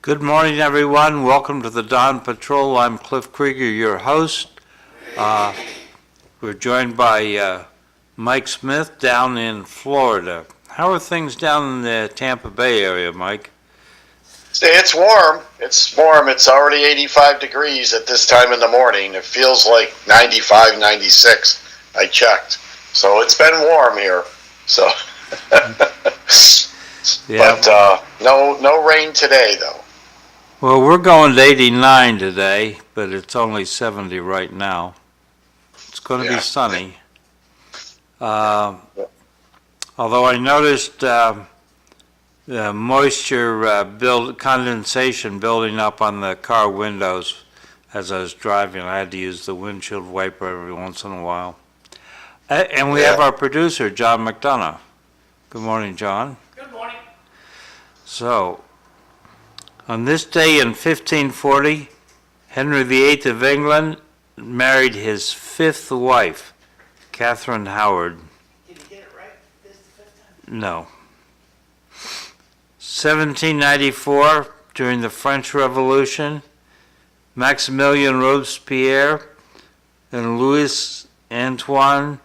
Good morning, everyone. Welcome to the Dawn Patrol. I'm Cliff Krieger, your host. We're joined by Mike Smith down in Florida. How are things down in the Tampa Bay area, Mike? It's warm. It's warm. It's already 85 degrees at this time in the morning. It feels like 95, 96. I checked. So it's been warm here. So, Yeah. But no rain today, though. Well, we're going to 89 today, but it's only 70 right now. It's going to be sunny. Although I noticed the moisture condensation building up on the car windows as I was driving. I had to use the windshield wiper every once in a while. And we have our producer, John McDonough. Good morning, John. Good morning. So, on this day in 1540, Henry VIII of England married his fifth wife, Catherine Howard. Did you get it right? This is the fifth time? No. 1794, during the French Revolution, Maximilien Robespierre and Louis Antoine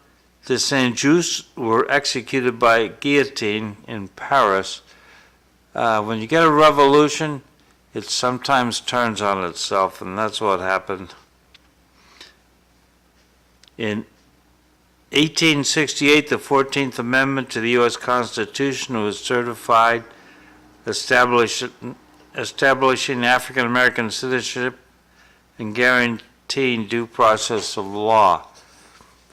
de Saint-Just were executed by guillotine in Paris. When you get a revolution, it sometimes turns on itself, and that's what happened. In 1868, the 14th Amendment to the U.S. Constitution was certified, establishing African American citizenship and guaranteeing due process of law.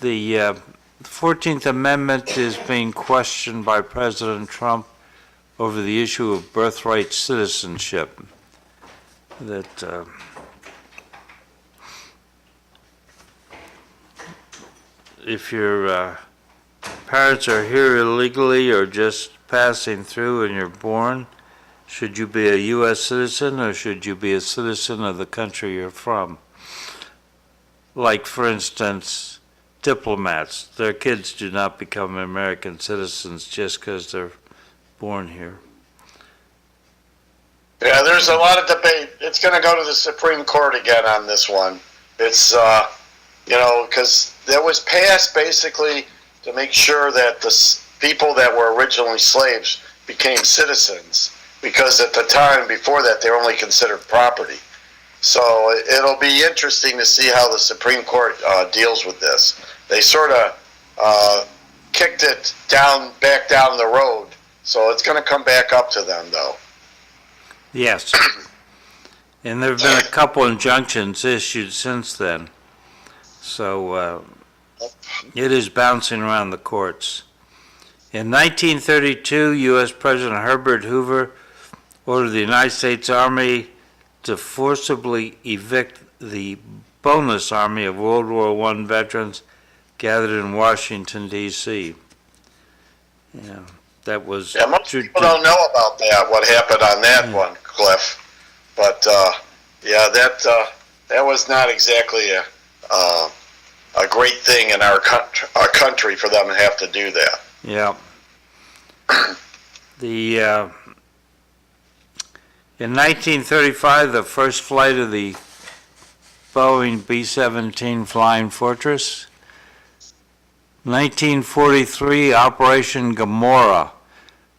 The 14th Amendment is being questioned by President Trump over the issue of birthright citizenship. That if your parents are here illegally or just passing through and you're born, should you be a U.S. citizen or should you be a citizen of the country you're from? Like, for instance, diplomats. Their kids do not become American citizens just because they're born here. Yeah, there's a lot of debate. It's going to go to the Supreme Court again on this one. It's, because that was passed basically to make sure that the people that were originally slaves became citizens, because at the time before that they were only considered property. So it'll be interesting to see how the Supreme Court deals with this. They sort of kicked it back down the road, so it's going to come back up to them, though. Yes. And there have been a couple injunctions issued since then. So it is bouncing around the courts. In 1932, U.S. President Herbert Hoover ordered the United States Army to forcibly evict the bonus army of World War I veterans gathered in Washington, D.C. Yeah, that was... Yeah, most people don't know about that, what happened on that one, Cliff. But, that was not exactly a great thing in our country for them to have to do that. Yeah. In 1935, the first flight of the Boeing B-17 Flying Fortress. 1943, Operation Gomorrah.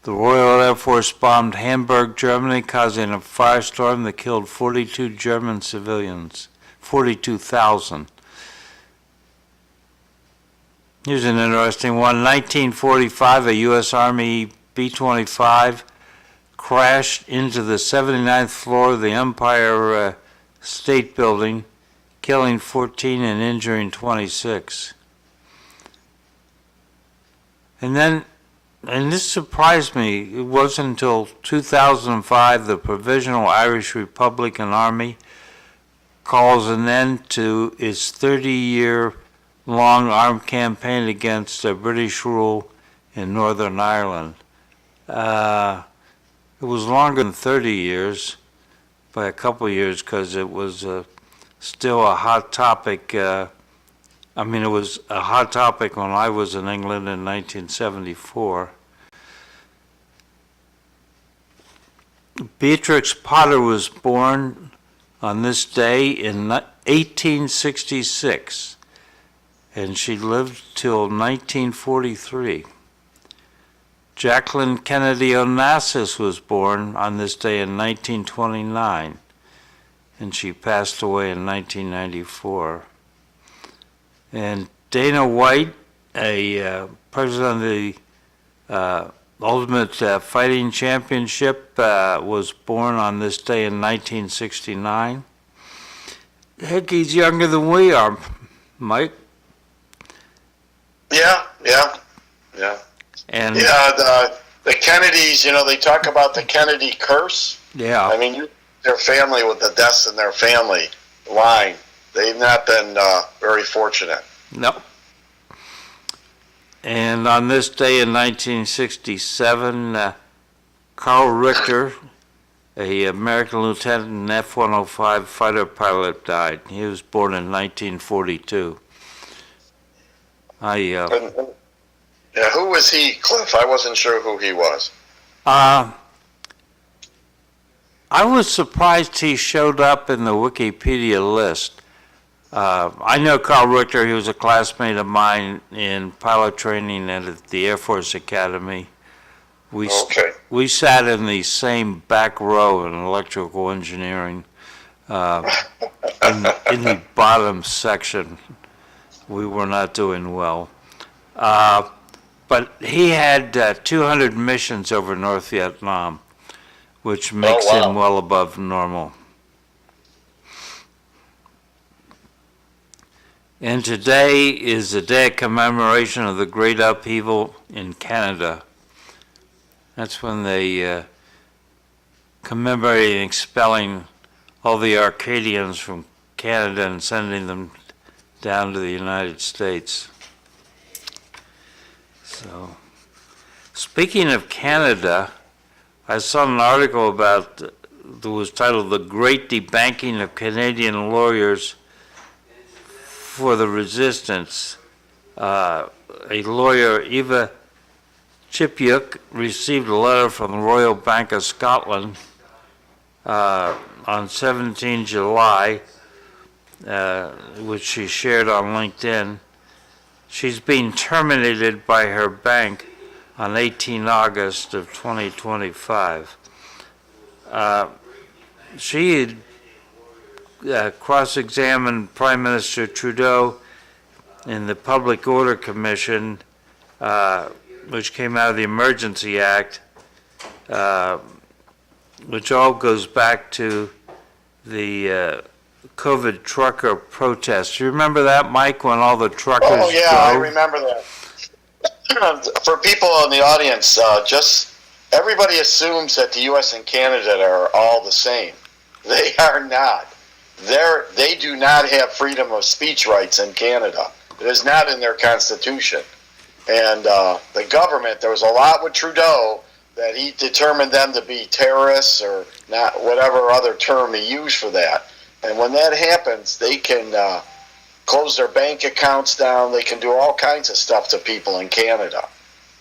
The Royal Air Force bombed Hamburg, Germany, causing a firestorm that killed 42 German civilians, 42,000. Here's an interesting one. 1945, a U.S. Army B-25 crashed into the 79th floor of the Empire State Building, killing 14 and injuring 26. And this surprised me, it wasn't until 2005 the Provisional Irish Republican Army calls an end to its 30-year-long armed campaign against British rule in Northern Ireland. It was longer than 30 years, by a couple of years, because it was still a hot topic. It was a hot topic when I was in England in 1974. Beatrix Potter was born on this day in 1866, and she lived till 1943. Jacqueline Kennedy Onassis was born on this day in 1929, and she passed away in 1994. And Dana White, a president of the Ultimate Fighting Championship, was born on this day in 1969. Heck, he's younger than we are, Mike. Yeah. And The Kennedys, they talk about the Kennedy curse. yeah, I mean, their family with the deaths in their family line, they've not been very fortunate. no. And on this day in 1967, Carl Richter, a American lieutenant and F-105 fighter pilot, died. He was born in 1942. Who was he, Cliff? I wasn't sure who he was. I was surprised he showed up in the Wikipedia list. I know Carl Richter. He was a classmate of mine in pilot training at the Air Force Academy. Okay. We sat in the same back row in electrical engineering, in the bottom section. We were not doing well. But he had 200 missions over North Vietnam, which makes him well above normal. And today is a day of commemoration of the Great Upheaval in Canada. That's when they commemorated expelling all the Arcadians from Canada and sending them down to the United States. So, speaking of Canada, I saw an article that was titled "The Great Debanking of Canadian Lawyers for the Resistance." A lawyer, Eva Chipyuk, received a letter from the Royal Bank of Scotland on 17 July, which she shared on LinkedIn. She's being terminated by her bank on 18 August of 2025. She had cross-examined Prime Minister Trudeau in the Public Order Commission, which came out of the Emergency Act, which all goes back to the COVID trucker protests. You remember that, Mike, when all the truckers Oh, yeah, I drove? remember that. For people in the audience, just everybody assumes that the U.S. and Canada are all the same. They are not. They do not have freedom of speech rights in Canada. It is not in their constitution. And the government, there was a lot with Trudeau that he determined them to be terrorists or not, whatever other term he used for that. And when that happens, they can close their bank accounts down. They can do all kinds of stuff to people in Canada.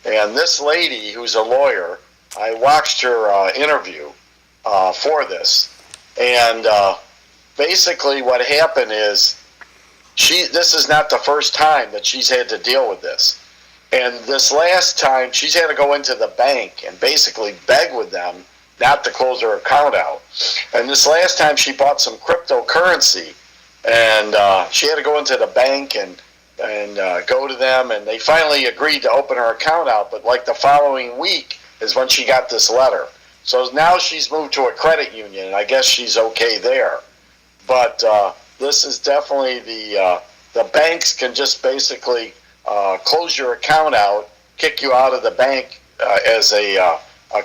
And this lady, who's a lawyer, I watched her interview for this. And basically what happened is this is not the first time that she's had to deal with this. And this last time, she's had to go into the bank and basically beg with them not to close her account out. And this last time, she bought some cryptocurrency, and she had to go into the bank and go to them, and they finally agreed to open her account out. But like the following week is when she got this letter. So now she's moved to a credit union, and I guess she's okay there. But this is definitely the banks can just basically close your account out, kick you out of the bank as a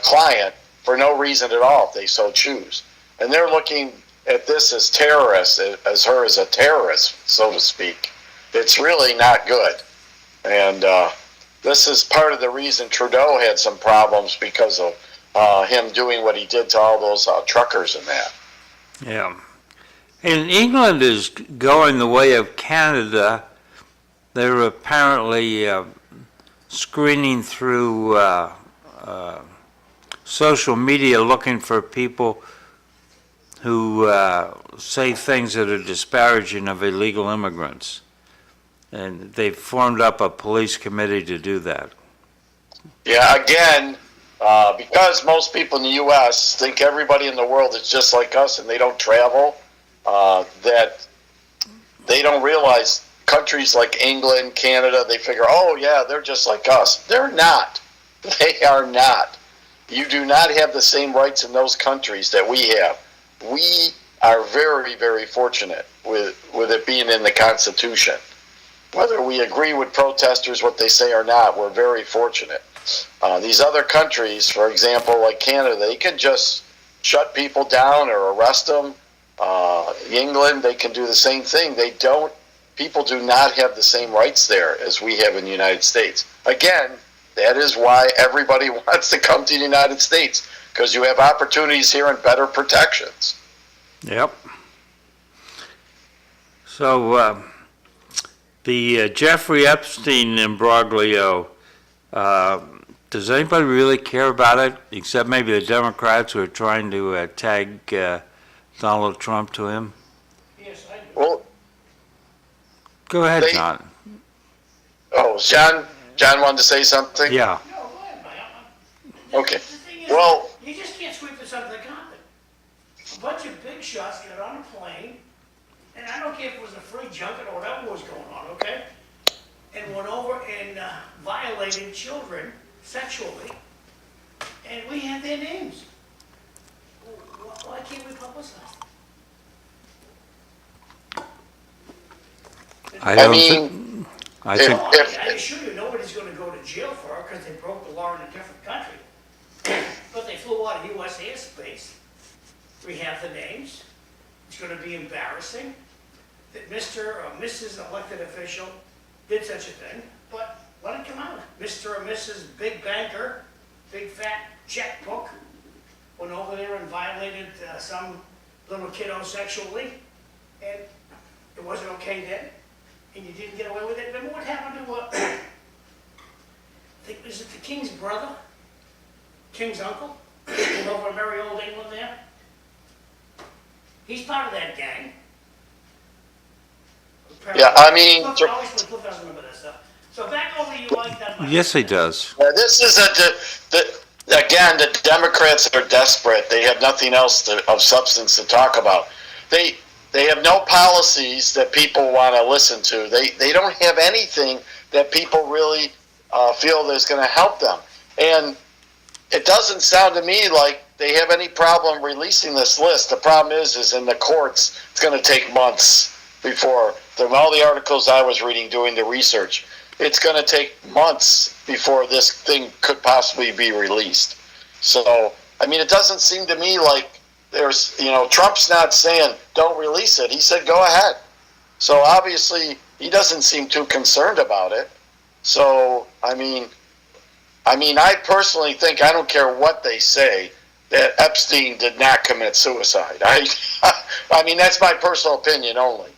client for no reason at all if they so choose. And they're looking at this as terrorists, as her as a terrorist, so to speak. It's really not good. And this is part of the reason Trudeau had some problems because of him doing what he did to all those truckers and that. Yeah. And England is going the way of Canada. They're apparently screening through social media looking for people who say things that are disparaging of illegal immigrants. And they've formed up a police committee to do that. Yeah, again, because most people in the U.S. think everybody in the world is just like us and they don't travel, that they don't realize countries like England, Canada, they figure, oh yeah, they're just like us. They're not. They are not. You do not have the same rights in those countries that we have. We are very, very fortunate with it being in the Constitution. Whether we agree with protesters, what they say or not, we're very fortunate. These other countries, for example, like Canada, they can just shut people down or arrest them. England, they can do the same thing. People do not have the same rights there as we have in the United States. Again, that is why everybody wants to come to the United States, because you have opportunities here and better protections. Yep. So, the Jeffrey Epstein imbroglio, does anybody really care about it, except maybe the Democrats who are trying to tag Donald Trump to him? Yes, I do. Well, Go ahead, John. oh, John wanted to say something? Yeah. No, go ahead, Mike. Okay. The thing is, Well- you just can't sweep this under the carpet. A bunch of big shots got on a plane, and I don't care if it was a free junket or whatever was going on, okay? And went over and violated children sexually, and we have their names. Why can't we publicize them? I don't mean, think, I think, No, I assure you, nobody's gonna go to jail for it because they broke the law in a different country. But they flew out of US airspace. We have the names. It's gonna be embarrassing that Mr. or Mrs. elected official did such a thing, but let it come out. Mr. or Mrs. Big Banker, big fat checkbook, went over there and violated some little kiddo sexually, and it wasn't okay then, and you didn't get away with it. Remember what happened to, I think, was it the king's brother? King's uncle? Over in merry old England there? He's part of that gang. Yeah, I mean, Cliff doesn't remember that stuff. So back over to you, Mike. That might- yes, he does. this is again, the Democrats are desperate. They have nothing else of substance to talk about. They have no policies that people want to listen to. They don't have anything that people really feel is going to help them. And it doesn't sound to me like they have any problem releasing this list. The problem is in the courts, it's going to take months before, from all the articles I was reading doing the research, it's going to take months before this thing could possibly be released. So, I mean, it doesn't seem to me like there's, Trump's not saying don't release it. He said go ahead. So obviously he doesn't seem too concerned about it. So, I mean, I personally think, I don't care what they say, that Epstein did not commit suicide. I mean, that's my personal opinion only.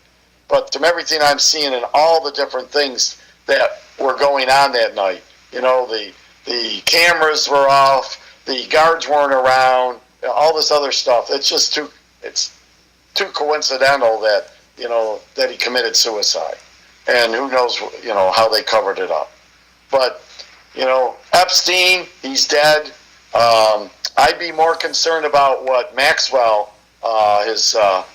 But from everything I'm seeing and all the different things that were going on that night, the cameras were off, the guards weren't around, all this other stuff. It's just it's too coincidental that, that he committed suicide. And who knows, how they covered it up. But, Epstein, he's dead. I'd be more concerned about what Maxwell, his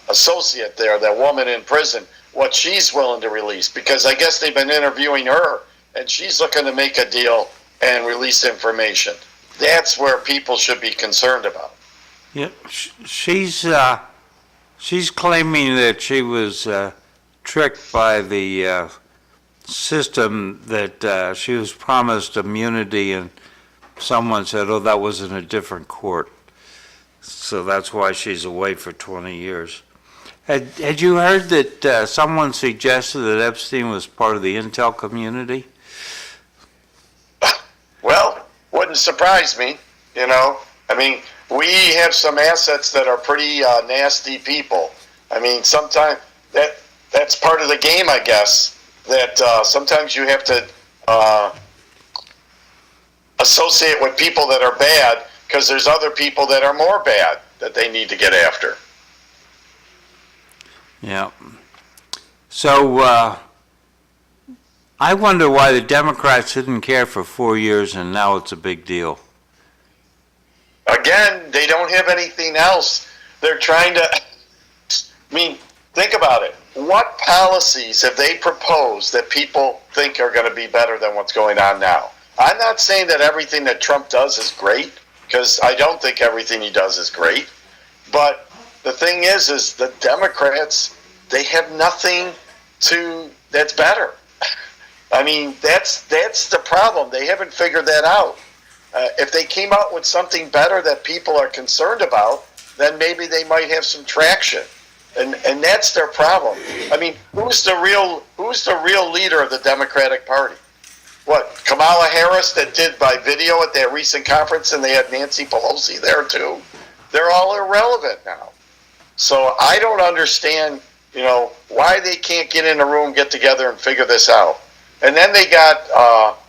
associate there, that woman in prison, what she's willing to release, because I guess they've been interviewing her, and she's looking to make a deal and release information. That's where people should be concerned about. Yeah, she's claiming that she was tricked by the system, that she was promised immunity, and someone said, oh, that was in a different court. So that's why she's away for 20 years. Had you heard that someone suggested that Epstein was part of the intel community? Well, wouldn't surprise me, I mean, we have some assets that are pretty nasty people. I mean, sometimes that's part of the game, I guess, that sometimes you have to associate with people that are bad, because there's other people that are more bad that they need to get after. Yeah. So, I wonder why the Democrats didn't care for 4 years and now it's a big deal. Again, they don't have anything else. They're trying to, I mean, think about it. What policies have they proposed that people think are going to be better than what's going on now? I'm not saying that everything that Trump does is great, because I don't think everything he does is great. But the thing is the Democrats, they have nothing that's better. I mean, that's the problem. They haven't figured that out. If they came out with something better that people are concerned about, then maybe they might have some traction. And that's their problem. I mean, who's the real leader of the Democratic Party? What, Kamala Harris that did by video at that recent conference, and they had Nancy Pelosi there too? They're all irrelevant now. So I don't understand, why they can't get in a room, get together, and figure this out. And then they got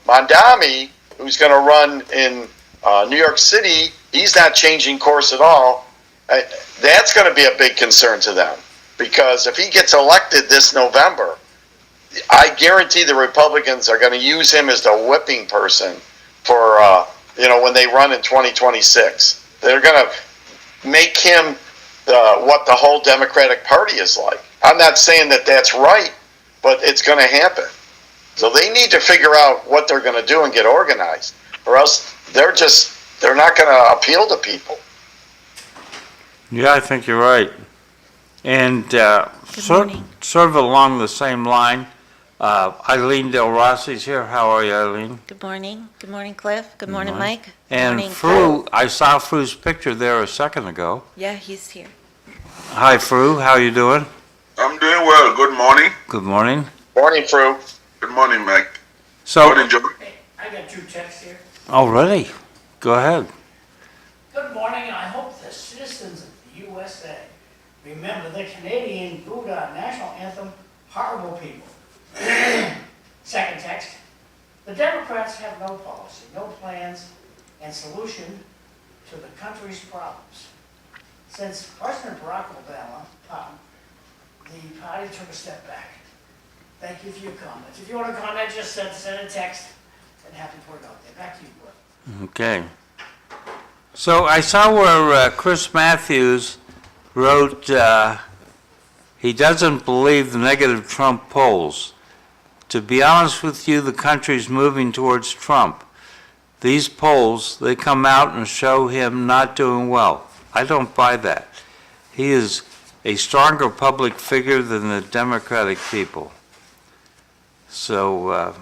Mondami, who's going to run in New York City. He's not changing course at all. That's going to be a big concern to them, because if he gets elected this November, I guarantee the Republicans are going to use him as the whipping person for, when they run in 2026. They're going to make him what the whole Democratic Party is like. I'm not saying that that's right, but it's going to happen. So they need to figure out what they're going to do and get organized, or else they're not going to appeal to people. Yeah, I think you're right. And sort of along the same line, EILEEN DELROSSI's here. How are you, EILEEN? Good morning. Good morning, Cliff. Good morning, Mike. Good And morning. Fru, I saw Fru's picture there a second ago. Yeah, he's here. Hi, Fru. How you doing? I'm doing well. Good morning. Good morning. Morning, Fru. Good morning, Mike. So, Morning, George. Hey, I got 2 texts here. already? Go ahead. Good morning, I hope the citizens of the USA remember the Canadian Buddha national anthem, horrible people. Second text, the Democrats have no policy, no plans, and solution to the country's problems. Since President Barack Obama, the party took a step back. Thank you for your comments. If you want to comment, just send a text and happy to put it out there. Back to you, Cliff. Okay. So I saw where Chris Matthews wrote he doesn't believe the negative Trump polls. To be honest with you, the country's moving towards Trump. These polls, they come out and show him not doing well. I don't buy that. He is a stronger public figure than the Democratic people. So,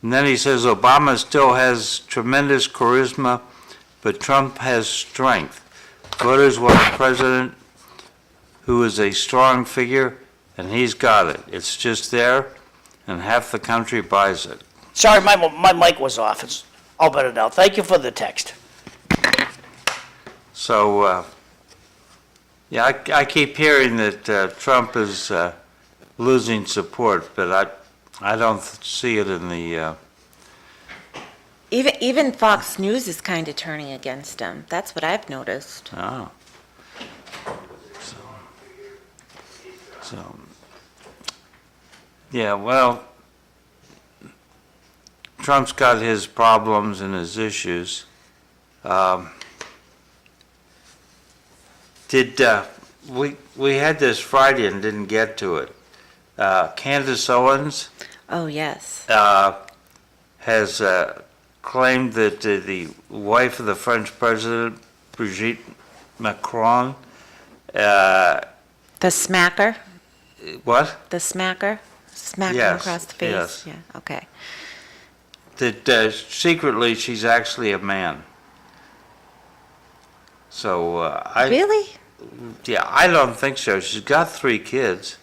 and then he says Obama still has tremendous charisma, but Trump has strength. Voters want a president who is a strong figure, and he's got it. It's just there, and half the country buys it. Sorry, my mic was off. It's all better now. Thank you for the text. So, yeah, I keep hearing that Trump is losing support, but I don't see it in the... Even Fox News is kind of turning against him. That's what I've noticed. Oh. So, yeah, well, Trump's got his problems and his issues. We had this Friday and didn't get to it. Candace Owens Oh, yes. has claimed that the wife of the French president, Brigitte Macron, The smacker? what? The smacker? Smack him Yes, across the face? yes. Yeah, okay. That secretly she's actually a man. So Really? yeah, I don't think so. She's got 3 kids,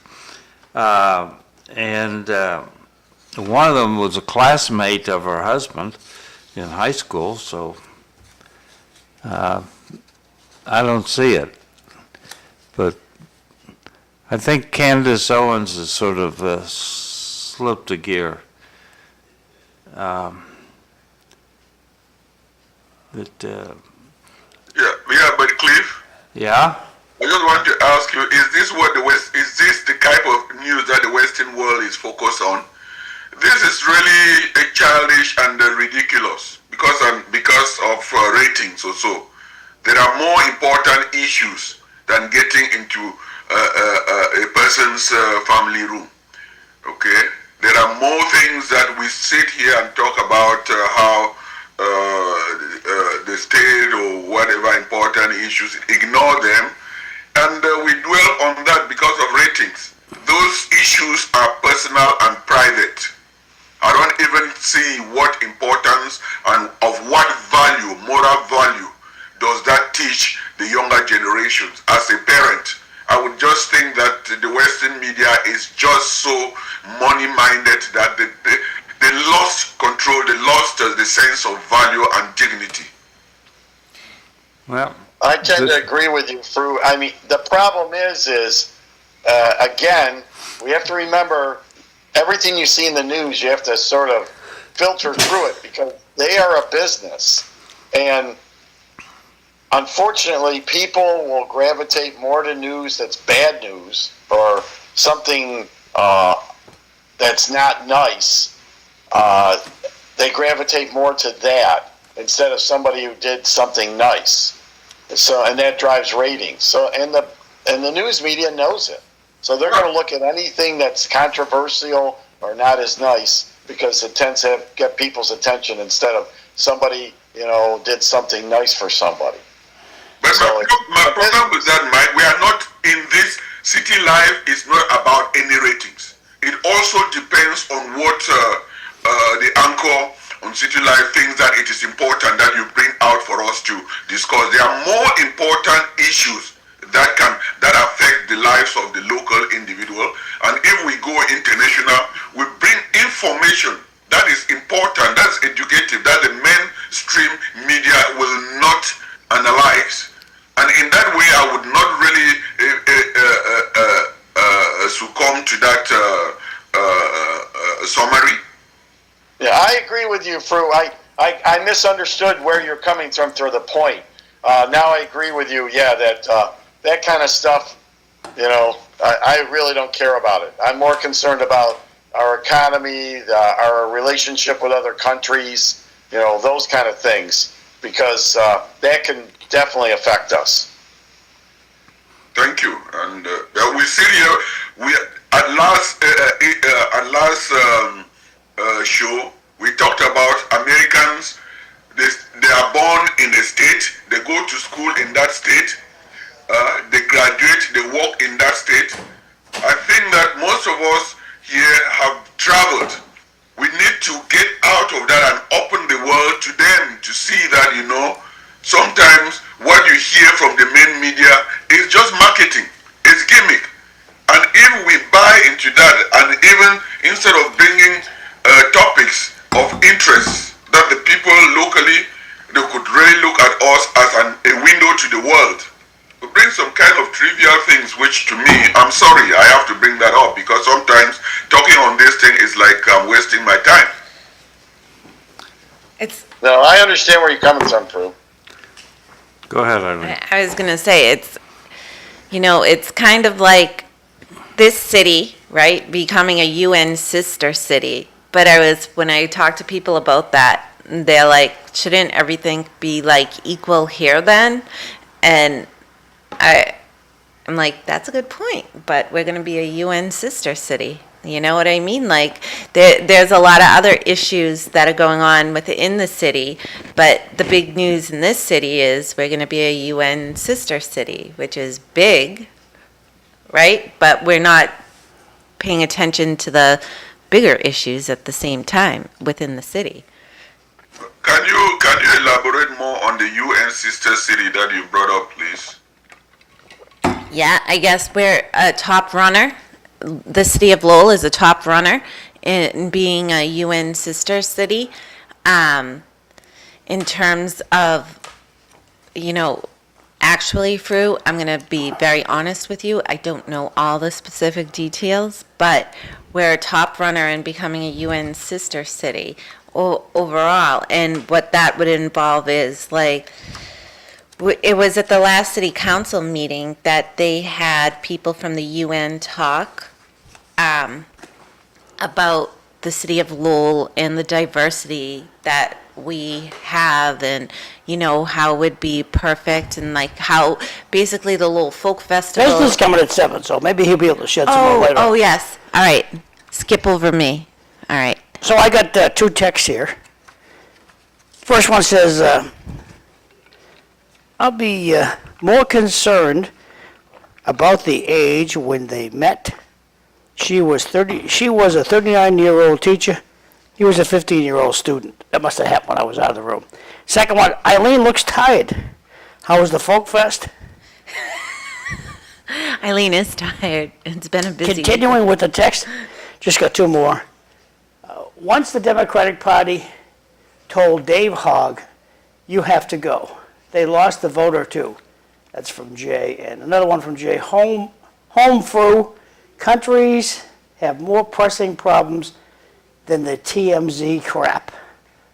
and one of them was a classmate of her husband in high school. So I don't see it, but I think Candace Owens has sort of slipped a gear. That, Yeah, but Cliff, yeah? I just want to ask you: is this what is this the type of news that the Western world is focused on? This is really childish and ridiculous because of ratings or so. There are more important issues than getting into a person's family room. Okay, there are more things that we sit here and talk about how the state or whatever important issues, ignore them, and we dwell on that because of ratings. Those issues are personal and private. I don't even see what importance and of what value, moral value, does that teach the younger generations. As a parent, I would just think that the Western media is just so money-minded that they lost control, they lost the sense of value and dignity. Well, I tend to agree with you, Fru. I mean, the problem is again, we have to remember everything you see in the news, you have to sort of filter through it because they are a business. And unfortunately, people will gravitate more to news that's bad news or something that's not nice. They gravitate more to that instead of somebody who did something nice. So, and that drives ratings. So, and the news media knows it. So they're going to look at anything that's controversial or not as nice because it tends to get people's attention instead of somebody, did something nice for somebody. But my problem with that, Mike, we are not in this. City Life is not about any ratings. It also depends on what the anchor on City Life thinks that it is important that you bring out for us to discuss. There are more important issues that affect the lives of the local individual, and if we go international, we bring information that is important, that's educative, that the mainstream media will not analyze. And in that way, I would not really succumb to that summary. Yeah, I agree with you, Fru. I misunderstood where you're coming from through the point. Now I agree with you, that kind of stuff, I really don't care about it. I'm more concerned about our economy, our relationship with other countries, those kind of things, because that can definitely affect us. Thank you. And we sit here. At last show, we talked about Americans. They are born in a state. They go to school in that state. They graduate. They work in that state. I think that most of us here have traveled. We need to get out of that and open the world to them to see that, sometimes what you hear from the main media is just marketing. It's gimmick. And if we buy into that, and even instead of bringing topics of interest that the people locally, they could really look at us as a window to the world. We bring some kind of trivial things, which to me, I'm sorry, I have to bring that up because sometimes talking on this thing is like I'm wasting my time. No, I understand where you're coming from, Fru. go ahead, Eileen. I was going to say, it's kind of like this city, right, becoming a UN sister city. But when I talk to people about that, they're like, shouldn't everything be like equal here then? And I'm like, that's a good point, but we're going to be a UN sister city. You know what I mean? Like, there's a lot of other issues that are going on within the city, but the big news in this city is we're going to be a UN sister city, which is big, right? But we're not paying attention to the bigger issues at the same time within the city. Can you elaborate more on the UN sister city that you brought up, please? Yeah, I guess we're a top runner. The city of Lowell is a top runner in being a UN sister city in terms of, Actually, Fru, I'm going to be very honest with you. I don't know all the specific details, but we're a top runner in becoming a UN sister city overall. And what that would involve is like, it was at the last city council meeting that they had people from the UN talk about the city of Lowell and the diversity that we have, and how it would be perfect, and like how basically the Lowell Folk Festival. Vesna's coming at 7, so maybe he'll be able to shed some more light on it. Oh yes, all right, skip over me. All right. So I got 2 texts here. First one says, I'll be more concerned about the age when they met. She was a 39-year-old teacher. He was a 15-year-old student. That must have happened when I was out of the room. Second one, EILEEN looks tired. How was the Folk Fest? EILEEN is tired. It's been a busy Continuing with the text, just got 2 more. Once the Democratic Party told Dave Hogg, you have to go, they lost the vote or 2. That's from Jay. And another one from Jay. Home Fru, countries have more pressing problems than the TMZ crap.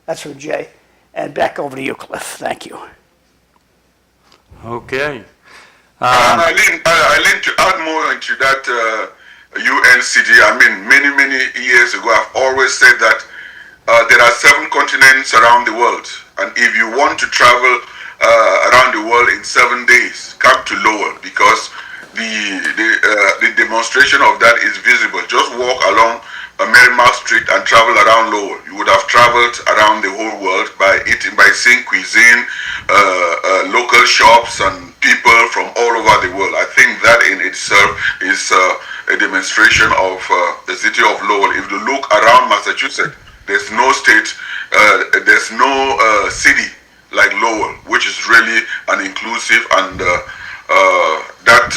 That's from Jay. And back over to you, Cliff. Thank you. Okay. Eileen, to add more into that UN city, I mean, many years ago, I've always said that there are 7 continents around the world. And if you want to travel around the world in 7 days, come to Lowell, because the demonstration of that is visible. Just walk along Merrimack Street and travel around Lowell. You would have traveled around the whole world by seeing cuisine, local shops, and people from all over the world. I think that in itself is a demonstration of the city of Lowell. If you look around Massachusetts, there's no state, there's no city like Lowell, which is really an inclusive and that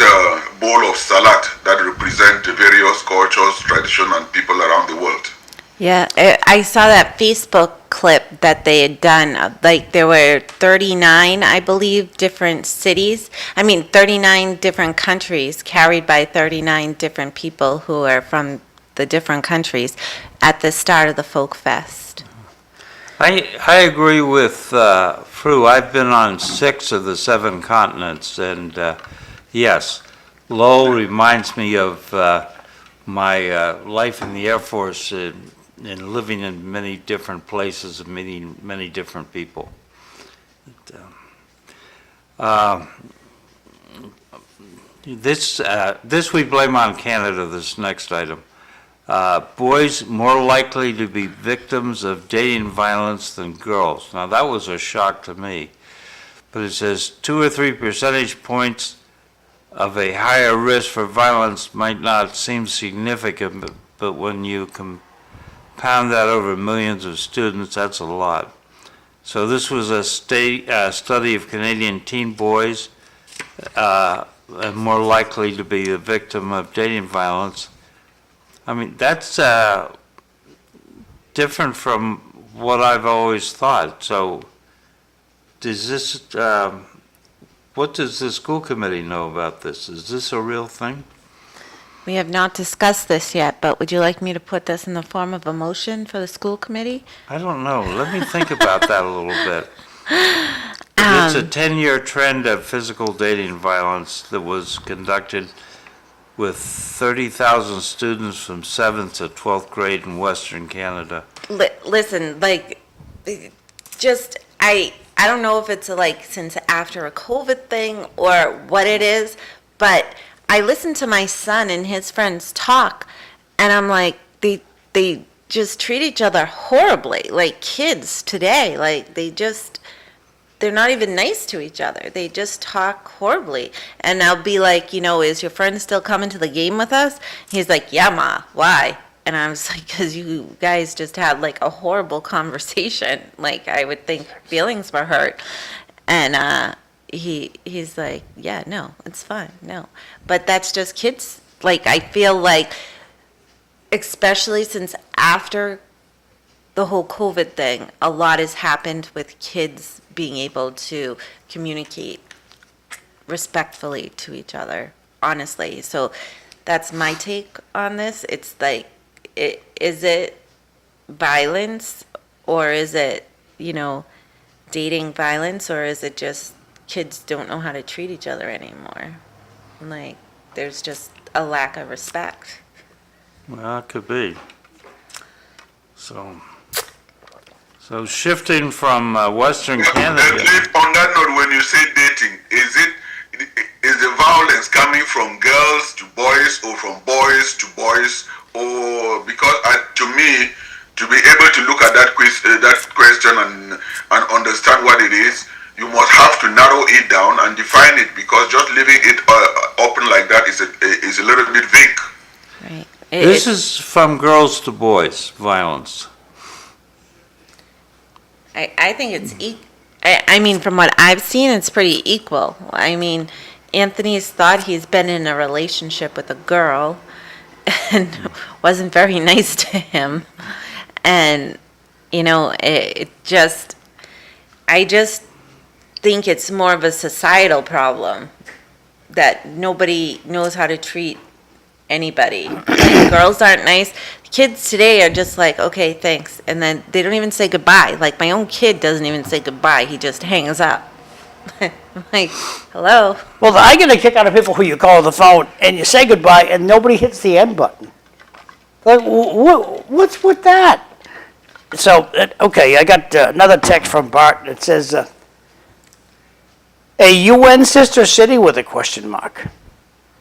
bowl of salad that represent the various cultures, tradition, and people around the world. Yeah, I saw that Facebook clip that they had done. Like there were 39, I believe, different cities. 39 different countries carried by 39 different people who are from the different countries at the start of the Folk Fest. I agree with Fru. I've been on 6 of the 7 continents, and yes, Lowell reminds me of my life in the Air Force and living in many different places and meeting many different people. This we blame on Canada, this next item. Boys more likely to be victims of dating violence than girls. Now that was a shock to me, but it says 2 or 3 percentage points of a higher risk for violence might not seem significant, but when you compound that over millions of students, that's a lot. So this was a study of Canadian teen boys more likely to be a victim of dating violence. That's different from what I've always thought. So does this, what does the school committee know about this? Is this a real thing? We have not discussed this yet, but would you like me to put this in the form of a motion for the school committee? I don't know. Let me think about that a little bit. It's a 10-year trend of physical dating violence that was conducted with 30,000 students from 7th to 12th grade in Western Canada. Listen, I don't know if it's since after a COVID thing or what it is, but I listen to my son and his friends talk, and I'm like, they just treat each other horribly, like kids today. They're not even nice to each other. They just talk horribly. And I'll be like, is your friend still coming to the game with us? He's like, yeah, Ma, why? And I was like, because you guys just had a horrible conversation. I would think feelings were hurt. And he's like, yeah, no, it's fine, no. But that's just kids. I feel especially since after the whole COVID thing, a lot has happened with kids being able to communicate respectfully to each other, honestly. So that's my take on this. It's like, is it violence, or is it, dating violence, or is it just kids don't know how to treat each other anymore? Like, there's just a lack of respect. Well, it could be. So shifting from Western At Canada, least on that note, when you say dating, is the violence coming from girls to boys or from boys to boys? Or because to me, to be able to look at that question and understand what it is, you must have to narrow it down and define it, because just leaving it open like that is a little bit vague. Right. this is from girls to boys, violence. I think it's I mean, from what I've seen, it's pretty equal. I mean, Anthony's thought he's been in a relationship with a girl and wasn't very nice to him. And, I just think it's more of a societal problem that nobody knows how to treat anybody. Like, girls aren't nice. Kids today are just like, okay, thanks. And then they don't even say goodbye. Like, my own kid doesn't even say goodbye. He just hangs up. I'm like, hello? Well, I get a kick out of people who you call on the phone and you say goodbye and nobody hits the end button. Like, what's with that? So, okay, I got another text from Bart that says, a UN sister city with a question mark.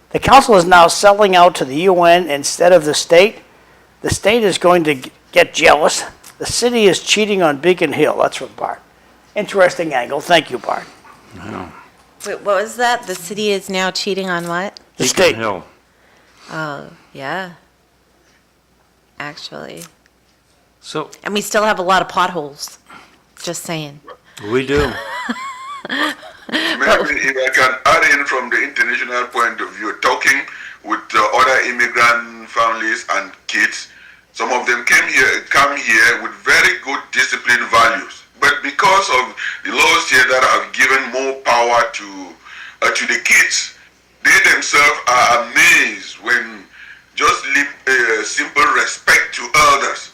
The council is now selling out to the UN instead of the state. The state is going to get jealous. The city is cheating on Beacon Hill. That's from Bart. Interesting angle. Thank you, Bart. Wait, what was that? The city is now cheating on what? The Beacon state. Hill. Oh, yeah. Actually. So And we still have a lot of potholes. Just saying. we do. Maybe if I can add in from the international point of view, talking with other immigrant families and kids, some of them come here with very good discipline values. But because of the laws here that have given more power to the kids, they themselves are amazed when just simple respect to elders.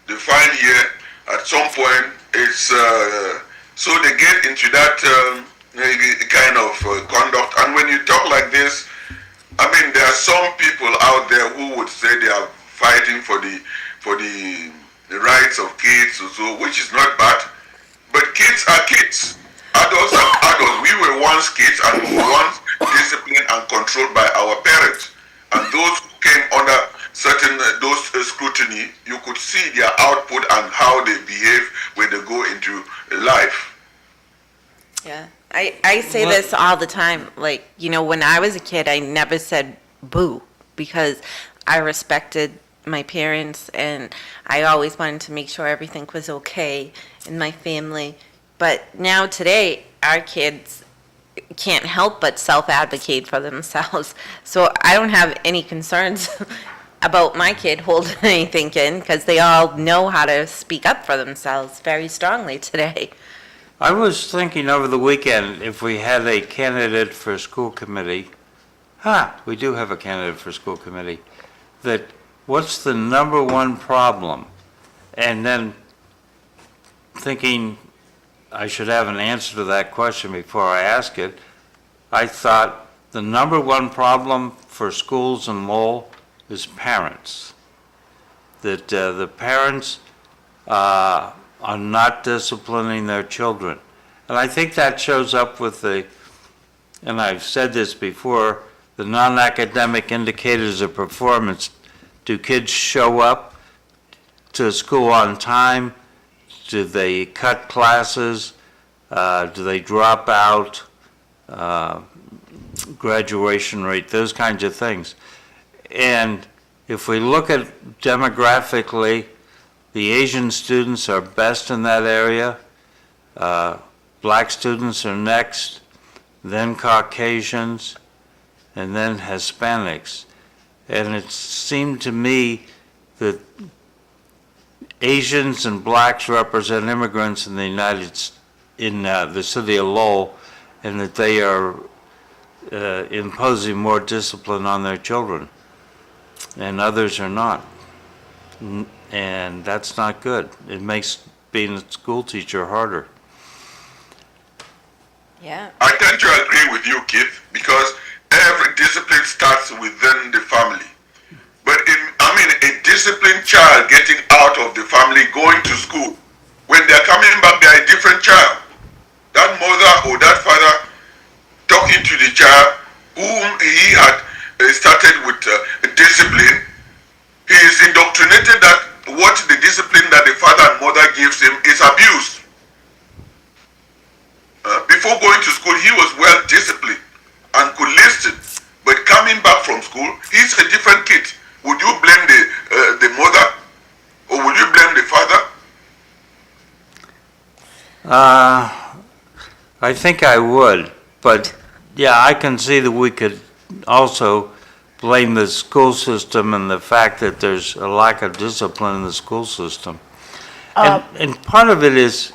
They find here at some point it's so they get into that kind of conduct. And when you talk like this, I mean, there are some people out there who would say they are fighting for the rights of kids or so, which is not bad. But kids are kids. Adults are adults. We were once kids and we were once disciplined and controlled by our parents. And those who came under certain scrutiny, you could see their output and how they behave when they go into life. Yeah. I say this all the time. Like, when I was a kid, I never said boo because I respected my parents and I always wanted to make sure everything was okay in my family. But now today, our kids can't help but self-advocate for themselves. So I don't have any concerns about my kid holding anything in because they all know how to speak up for themselves very strongly today. I was thinking over the weekend, if we had a candidate for school committee, we do have a candidate for school committee, that what's the number one problem? And then thinking I should have an answer to that question before I ask it, I thought the number one problem for schools in Lowell is parents. That the parents are not disciplining their children. And I think that shows up with and I've said this before, the non-academic indicators of performance. Do kids show up to school on time? Do they cut classes? Do they drop out? Graduation rate, those kinds of things. And if we look at demographically, the Asian students are best in that area. Black students are next, then Caucasians, and then Hispanics. And it seemed to me that Asians and blacks represent immigrants in the city of Lowell, and that they are imposing more discipline on their children, and others are not. And that's not good. It makes being a school teacher harder. Yeah. I tend to agree with you, Keith, because every discipline starts within the family. But a disciplined child getting out of the family, going to school, when they're coming back, they're a different child. That mother or that father talking to the child whom he had started with discipline, he is indoctrinated that what the discipline that the father and mother gives him is abuse. Before going to school, he was well disciplined and could listen. But coming back from school, he's a different kid. Would you blame the mother, or would you blame the father? I think I would, but yeah, I can see that we could also blame the school system and the fact that there's a lack of discipline in the school system. And part of it is,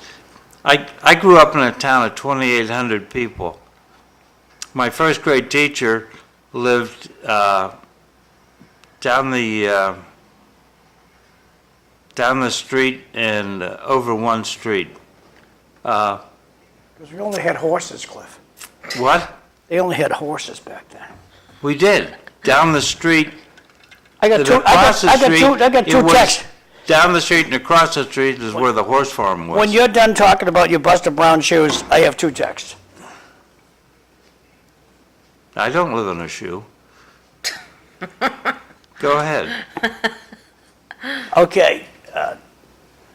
I grew up in a town of 2,800 people. My first grade teacher lived down the street and over one street. Because we only had horses, Cliff. What? They only had horses back then. We did. Down the street. I got and two, across the street, I got it two was- texts. Down the street and across the street is where the horse farm was. When you're done talking about your Buster Brown shoes, I have two texts. I don't live in a shoe. Go ahead. Okay,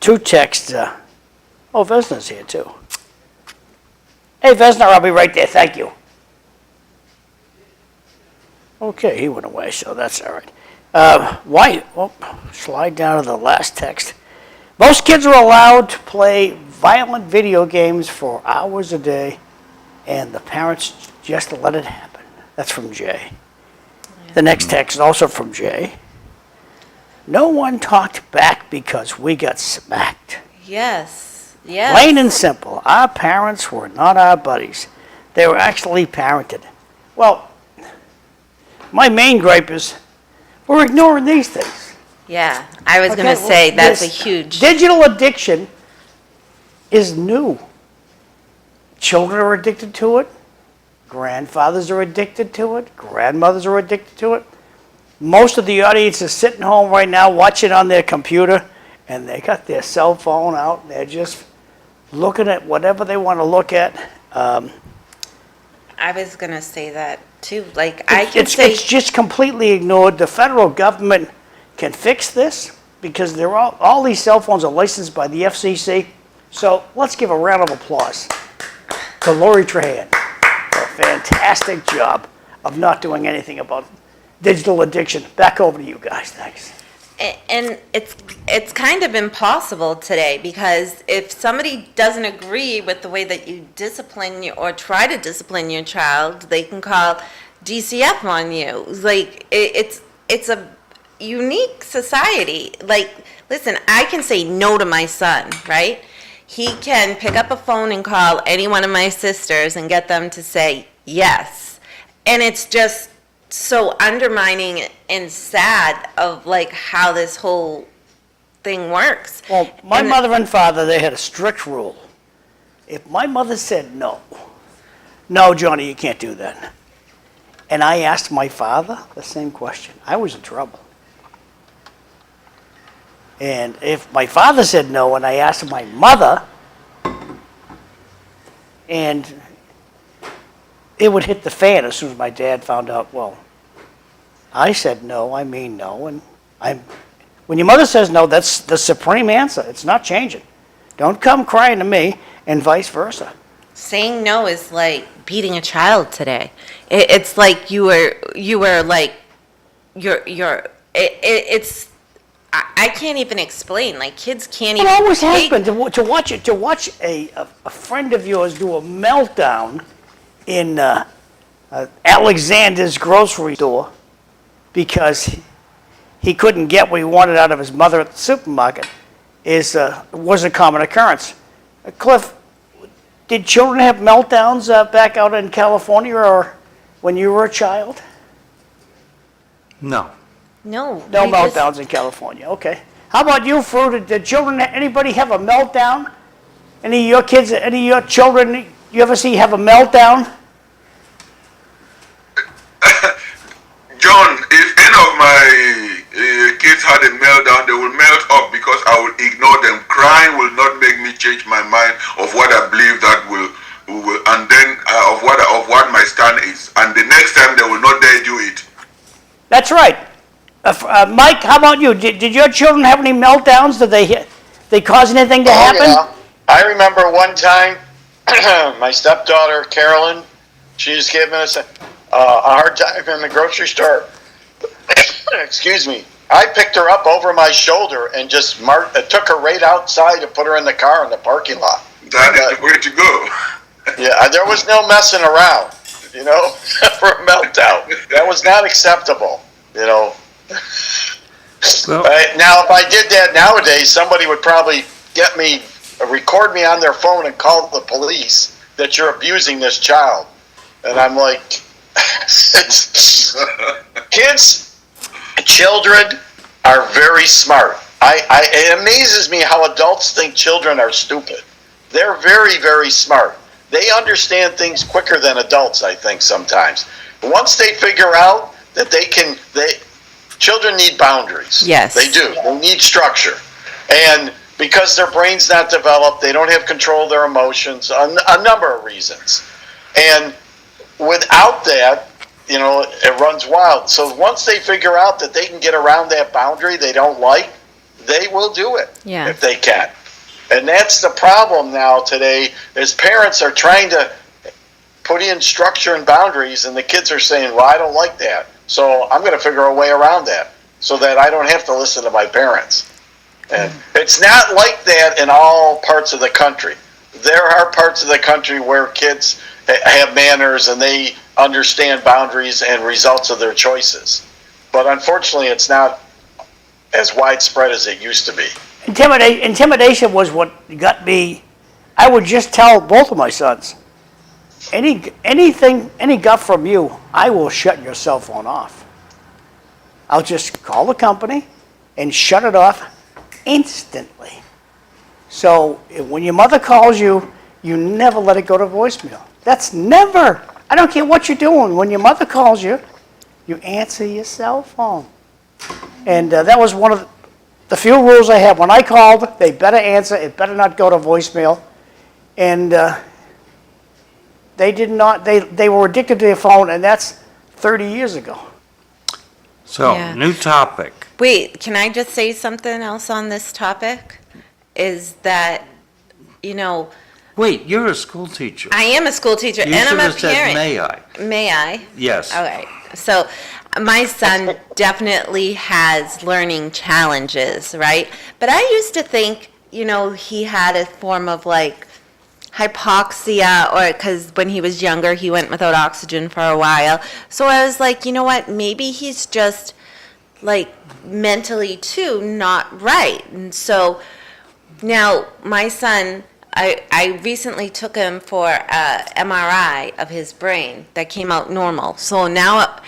two texts. Oh, Vesna's here too. Hey, Vesna, I'll be right there. Thank you. Okay, he went away, so that's all right. Why? Oh, slide down to the last text. Most kids are allowed to play violent video games for hours a day, and the parents just let it happen. That's from Jay. The next text is also from Jay. No one talked back because we got smacked. Yes. Yes. Plain and simple. Our parents were not our buddies. They were actually parented. Well, my main gripe is we're ignoring these things. Yeah. I was going Okay, to say well, that's a this huge. Digital addiction is new. Children are addicted to it. Grandfathers are addicted to it. Grandmothers are addicted to it. Most of the audience is sitting home right now watching on their computer, and they got their cell phone out, and they're just looking at whatever they want to look at. I was going to say that too. Like, I can It's say. just completely ignored. The federal government can fix this because they're all these cell phones are licensed by the FCC. So let's give a round of applause to Lori Trahan for a fantastic job of not doing anything about digital addiction. Back over to you guys. Thanks. And it's kind of impossible today because if somebody doesn't agree with the way that you discipline or try to discipline your child, they can call DCF on you. Like it's a unique society. Like, listen, I can say no to my son, right? He can pick up a phone and call any one of my sisters and get them to say yes. And it's just so undermining and sad of like how this whole thing works. Well, my And- mother and father, they had a strict rule. If my mother said no, Johnny, you can't do that. And I asked my father the same question, I was in trouble. And if my father said no and I asked my mother, and it would hit the fan as soon as my dad found out, well, I said no, I mean no, and when your mother says no, that's the supreme answer. It's not changing. Don't come crying to me, and vice versa. Saying no is like beating a child today. It's like you were like, it's, I can't even explain. Like, kids can't It even. always has take- been to watch a friend of yours do a meltdown in Alexander's grocery store because he couldn't get what he wanted out of his mother at the supermarket was a common occurrence. Cliff, did children have meltdowns back out in California, or when you were a child? No. No. No we just- meltdowns in California, okay. How about you, Fru? Did the children, anybody have a meltdown? Any of your kids, any of your children, you ever see have a meltdown? John, if any of my kids had a meltdown, they will melt up because I will ignore them. Crying will not make me change my mind of what I believe that will and then of what my stand is. And the next time they will not dare do it. That's right. Mike, how about you? Did your children have any meltdowns? Did they cause anything to happen? Yeah. I remember one time, my stepdaughter, Carolyn, she was giving us a hard time in the grocery store. Excuse me. I picked her up over my shoulder and just took her right outside and put her in the car in the parking lot. That is the way to go. Yeah, there was no messing around, you know, for a meltdown. That was not acceptable, you know. Well, Now, if I did that nowadays, somebody would probably record me on their phone and call the police that you're abusing this child. And I'm like, children are very smart. It amazes me how adults think children are stupid. They're very, very smart. They understand things quicker than adults, I think, sometimes. Once they figure out that children need boundaries. Yes. They do. They need structure. And because their brain's not developed, they don't have control of their emotions, a number of reasons. And without that, you know, it runs wild. So once they figure out that they can get around that boundary they don't like, they will do it if they can. And that's the problem now today, is parents are trying to put in structure and boundaries, and the kids are saying, well, I don't like that. So I'm going to figure a way around that so that I don't have to listen to my parents. And it's not like that in all parts of the country. There are parts of the country where kids have manners and they understand boundaries and results of their choices. But unfortunately, it's not as widespread as it used to be. Intimidation was what got me. I would just tell both of my sons, any guff from you, I will shut your cell phone off. I'll just call the company and shut it off instantly. So when your mother calls you, you never let it go to voicemail. That's never. I don't care what you're doing. When your mother calls you, you answer your cell phone. And that was one of the few rules I have. When I called, they better answer. It better not go to voicemail. And they did not. They were addicted to their phone, and that's 30 years ago. so, Yeah. new topic. Wait, can I just say something else on this topic? Is that, you know, Wait, you're a school teacher. I am a school teacher You and I'm should a have said, parent. may I? May I? Yes. Okay, so my son definitely has learning challenges, right? But I used to think, you know, he had a form of like hypoxia, or because when he was younger, he went without oxygen for a while. So I was like, you know what, maybe he's just like mentally too not right. And so now my son, I recently took him for a MRI of his brain that came out normal. So now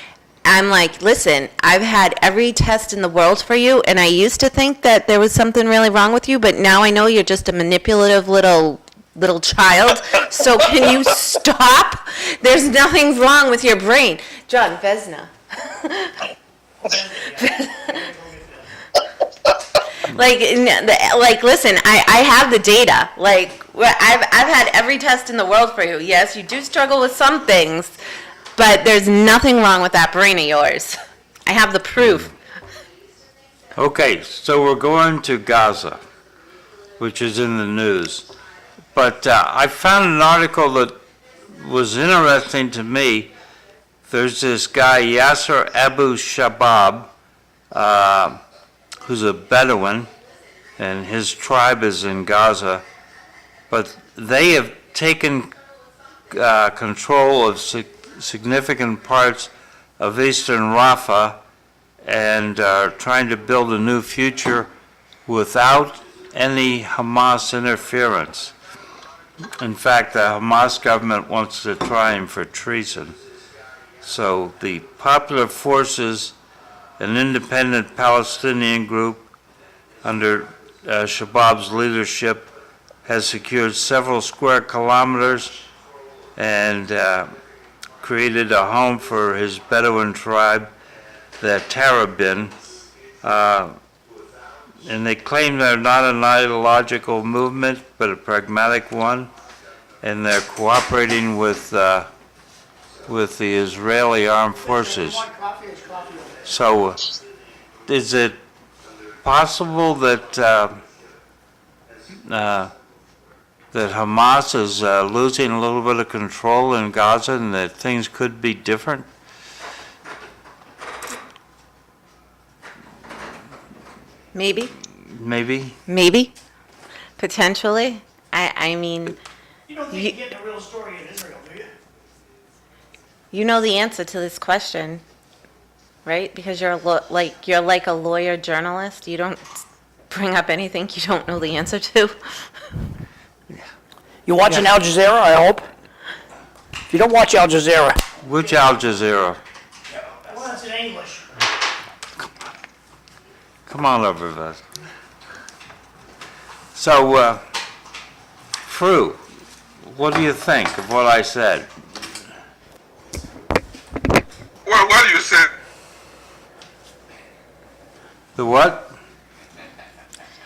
I'm like, listen, I've had every test in the world for you, and I used to think that there was something really wrong with you, but now I know you're just a manipulative little child. So can you stop? There's nothing wrong with your brain. John, Vesna. Like, listen, I have the data. Like, I've had every test in the world for you. Yes, you do struggle with some things, but there's nothing wrong with that brain of yours. I have the proof. Okay, so we're going to Gaza, which is in the news. But I found an article that was interesting to me. There's this guy, Yasser Abu Shabab, who's a Bedouin, and his tribe is in Gaza. But they have taken control of significant parts of eastern Rafah and are trying to build a new future without any Hamas interference. In fact, the Hamas government wants to try him for treason. So the Popular Forces, an independent Palestinian group under Shabab's leadership, has secured several square kilometers and created a home for his Bedouin tribe, the Tarabin. And they claim they're not an ideological movement, but a pragmatic one, and they're cooperating with the Israeli armed forces. So, is it possible that that Hamas is losing a little bit of control in Gaza, and that things could be different? Maybe, Maybe? potentially. I mean, You don't think you're getting a real story in Israel, do you? you know the answer to this question, right? Because you're like a lawyer journalist. You don't bring up anything you don't know the answer to. You watching Al Jazeera, I hope? If you don't watch Al Jazeera, Which Al Jazeera? Well, it's in English. Come on over, Vesna. So, Fru, what do you think of what I said? Well, what you said, The what?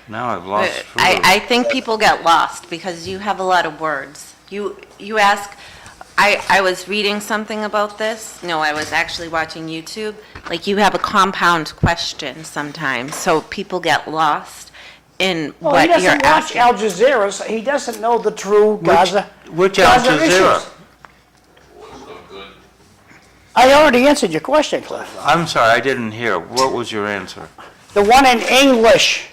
Now I've lost Fru. I think people get lost because you have a lot of words. You ask, I was reading something about this. No, I was actually watching YouTube. Like, you have a compound question sometimes, so people get lost in well, he what you're doesn't watch asking. Al Jazeera, so he doesn't know the true Gaza. Which Al Gaza Jazeera? issues. I already answered your question, Cliff. I'm sorry, I didn't hear. What was your answer? The one in English.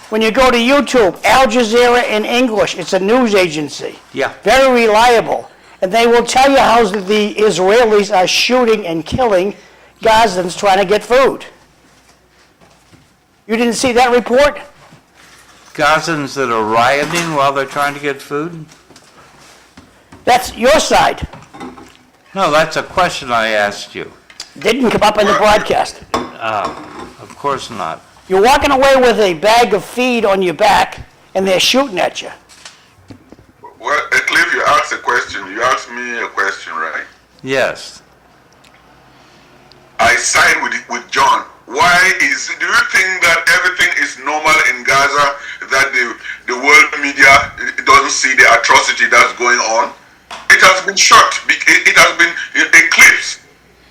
When you go to YouTube, Al Jazeera in English, it's a news agency. Yeah. Very reliable. And they will tell you how the Israelis are shooting and killing Gazans trying to get food. You didn't see that report? Gazans that are rioting while they're trying to get food? That's your side. No, that's a question I asked you. Didn't come up in the broadcast. Of course not. You're walking away with a bag of feed on your back, and they're shooting at you. well, Cliff, you asked a question. You asked me a question, right? Yes. I side with John. Do you think that everything is normal in Gaza, that the world media doesn't see the atrocity that's going on? It has been shot. It has been eclipsed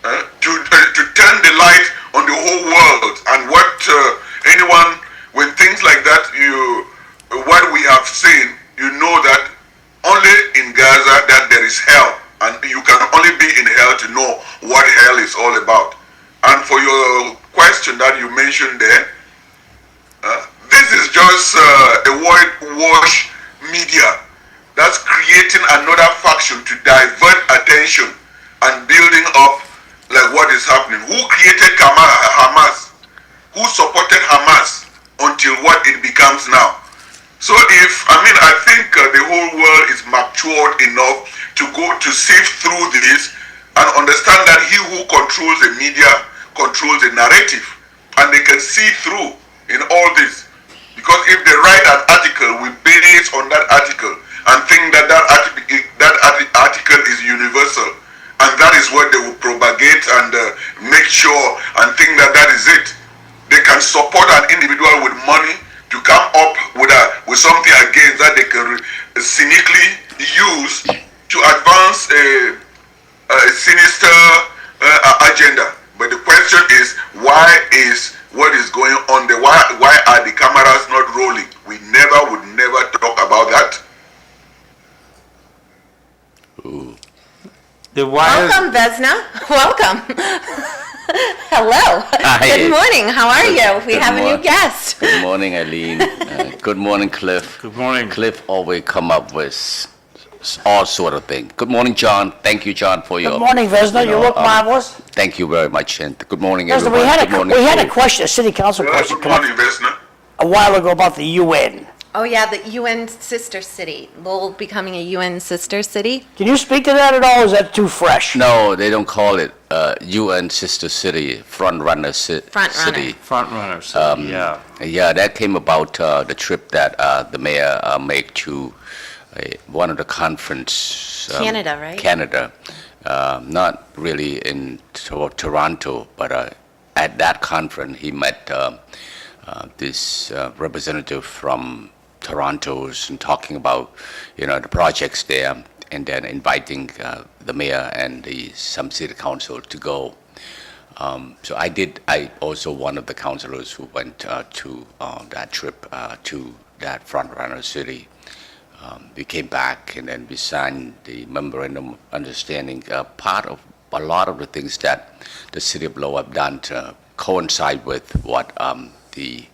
to turn the light on the whole world. And what when things like that, what we have seen, you know that only in Gaza that there is hell. And you can only be in hell to know what hell is all about. And for your question that you mentioned there, this is just a whitewash media that's creating another faction to divert attention and building up like what is happening. Who created Hamas? Who supported Hamas until what it becomes now? So I think the whole world is matured enough to sift through this and understand that he who controls the media controls the narrative, and they can see through in all this. Because if they write an article, we base on that article and think that article is universal, and that is what they will propagate and make sure and think that is it. They can support an individual with money to come up with something against that they can cynically use to advance a sinister agenda. But the question is, why is what is going on there? Why are the cameras not rolling? We would never talk about that. Welcome, Vesna. Welcome. Hello. Hi. Good morning. How are you? We have a new morning. guest. Good morning, Eileen. Good morning, Cliff. Good morning. Cliff always come up with all sort of things. Good morning, John. Thank you, John, for your... Good morning, Vesna. You look marvelous. Thank you very much, and good morning, Vesna, everyone. Good morning, we had a Cliff. question, a city council question Good come up morning, Vesna. a while ago about the UN. Oh, yeah, the UN sister city, Lowell becoming a UN sister city. Can you speak to that at all, or is that too fresh? No, they don't call it UN Sister City, Front Runner Front runner. City. Front runner, so, yeah. Yeah, that came about the trip that the mayor made to one of the conference. Canada, right? Canada, not really in Toronto, but at that conference he met this representative from Toronto's and talking about, the projects there, and then inviting the mayor and some city council to go. So I also one of the councilors who went to that trip to that front runner city. We came back and then we signed the memorandum of understanding. Part of a lot of the things that the city of Lowell have done to coincide with what the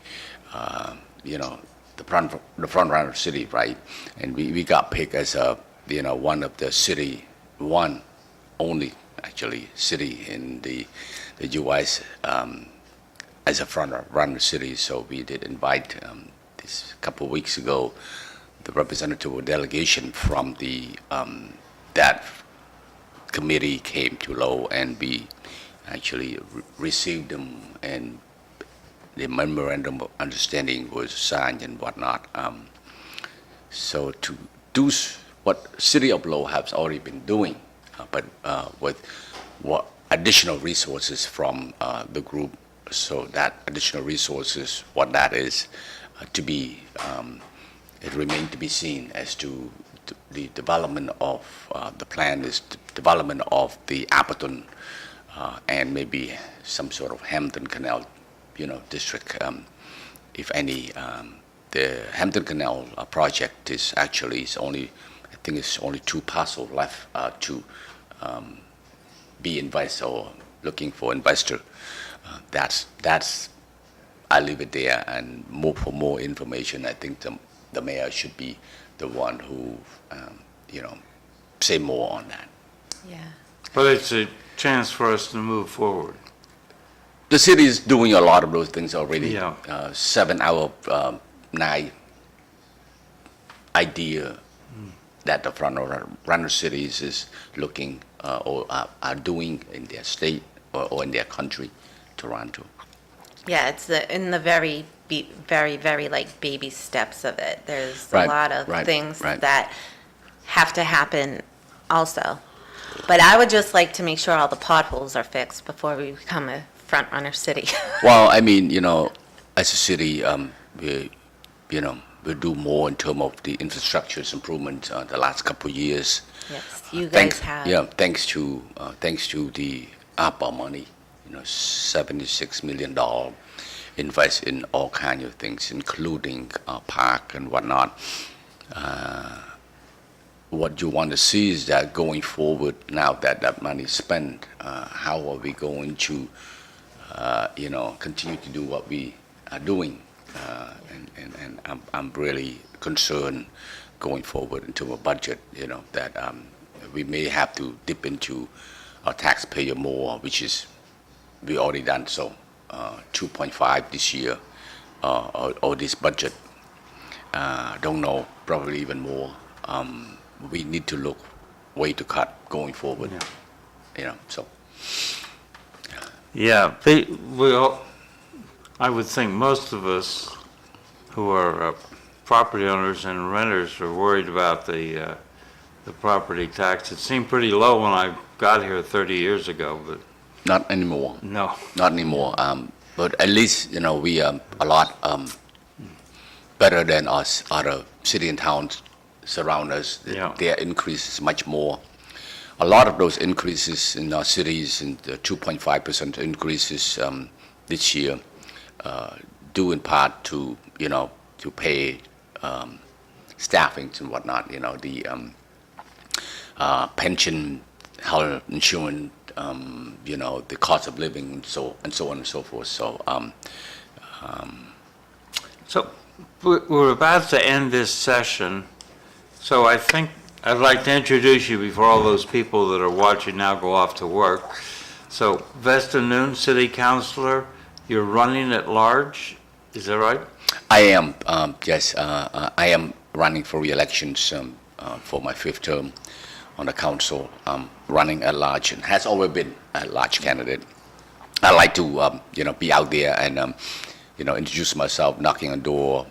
front runner city, right? And we got picked as one of the one only actually city in the U.S. As a front runner city. So we did invite this couple of weeks ago the representative or delegation from that committee came to Lowell, and we actually received them, and the memorandum of understanding was signed and whatnot. So to do what City of Lowell has already been doing, but with what additional resources from the group, so that additional resources, what that is, to be, it remains to be seen as to the development of the plan is the development of the Appleton and maybe some sort of Hampton Canal, district, if any. The Hampton Canal project is actually I think it's only 2 parcels left to be invested or looking for investor. That's I leave it there, and for more information, I think the mayor should be the one who say more on that. Yeah. But it's a chance for us to move forward. The city is doing a lot of those things already. Yeah. 7 out of 9 idea that the front runner cities is looking or are doing in their state or in their country, Toronto. Yeah, it's in the very, very like baby steps of it. There's Right, a lot of right, things right. that have to happen also. But I would just like to make sure all the potholes are fixed before we become a front runner city. Well, I mean, as a city, we do more in terms of the infrastructure improvement the last couple of years. Yes, you guys have. Yeah, thanks to the ARPA money, $76 million invest in all kinds of things, including park and whatnot. What you want to see is that going forward, now that money is spent, how are we going to, continue to do what we are doing? And I'm really concerned going forward into a budget, that we may have to dip into our taxpayer more, which is we already done so, 2.5 this year, or this budget. Don't know, probably even more. We need to look way to cut going forward. So. Yeah, I would think most of us who are property owners and renters are worried about the property tax. It seemed pretty low when I got here 30 years ago, but Not anymore. no. Not anymore. But at least, we are a lot better than us, other city and towns surround us. Yeah. Their increase is much more. A lot of those increases in our cities, and the 2.5% increases this year, due in part to, to pay staffings and whatnot, the pension, health insurance, the cost of living, and so on and so forth. So, So we're about to end this session, so I think I'd like to introduce you before all those people that are watching now go off to work. So Vesna Nuon, City Councilor, you're running at large, is that right? I am, yes, I am running for re-elections for my 5th term on the council. Running at large and has always been a large candidate. I like to, be out there and, introduce myself, knocking on door,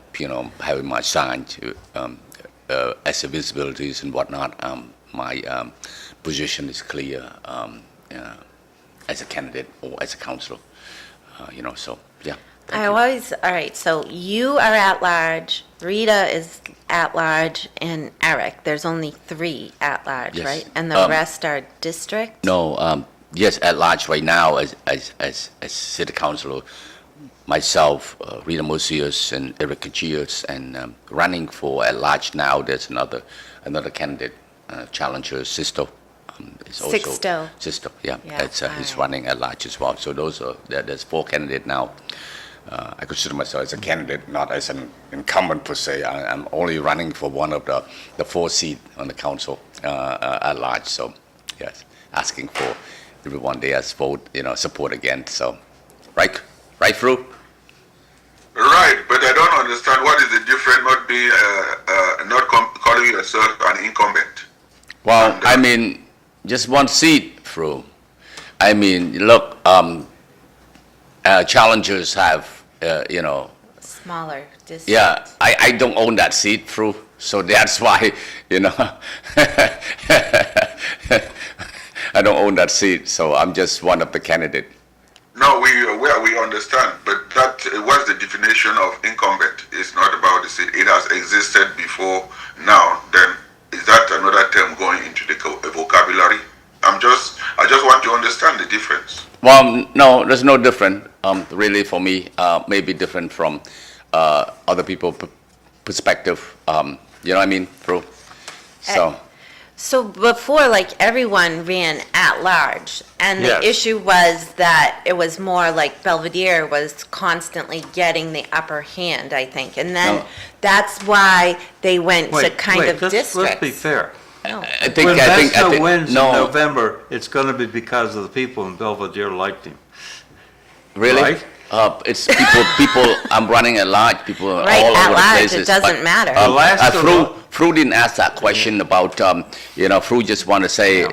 having my sign as a visibilities and whatnot. My position is clear as a candidate or as a councilor, so, yeah. All right, so you are at large, Rita is at large, and Eric. There's only 3 at large, Yes. right? And the rest are district? No, yes, at large right now as city councilor, myself, Rita Mosius and Eric Kachias, and running for at large now, there's another candidate, challenger, Sisto. Is also Sixto. Sisto, yeah. Yeah, He's alright. running at large as well. So there's 4 candidates now. I consider myself as a candidate, not as an incumbent per se. I'm only running for one of the 4 seats on the council at large. So, yes, asking for everyone there's vote, support again. So, right, Fru? Right, but I don't understand what is the difference not being, calling yourself an incumbent. Well, And, I mean, just 1 seat, Fru. I mean, look, challengers have, Smaller district. yeah, I don't own that seat, Fru, so that's why, I don't own that seat, so I'm just one of the candidates. No, we understand, but what's the definition of incumbent? It's not about the seat. It has existed before now. Then is that another term going into the vocabulary? I just want to understand the difference. Well, no, there's no different, really, for me. Maybe different from other people's perspective. You know what I mean, Fru? So, So before, like, everyone ran at large, and the Yes. issue was that it was more like Belvedere was constantly getting the upper hand, I think, and then No. that's why they went to kind of districts. Let's be fair. No. I think, When I think, Vesna wins in no, November, it's going to be because of the people in Belvedere liked him. really? Right? It's people, I'm running at large, people all over Right, at the large, places. it doesn't but, matter. The last of Fru didn't ask that question about, Fru just want to say,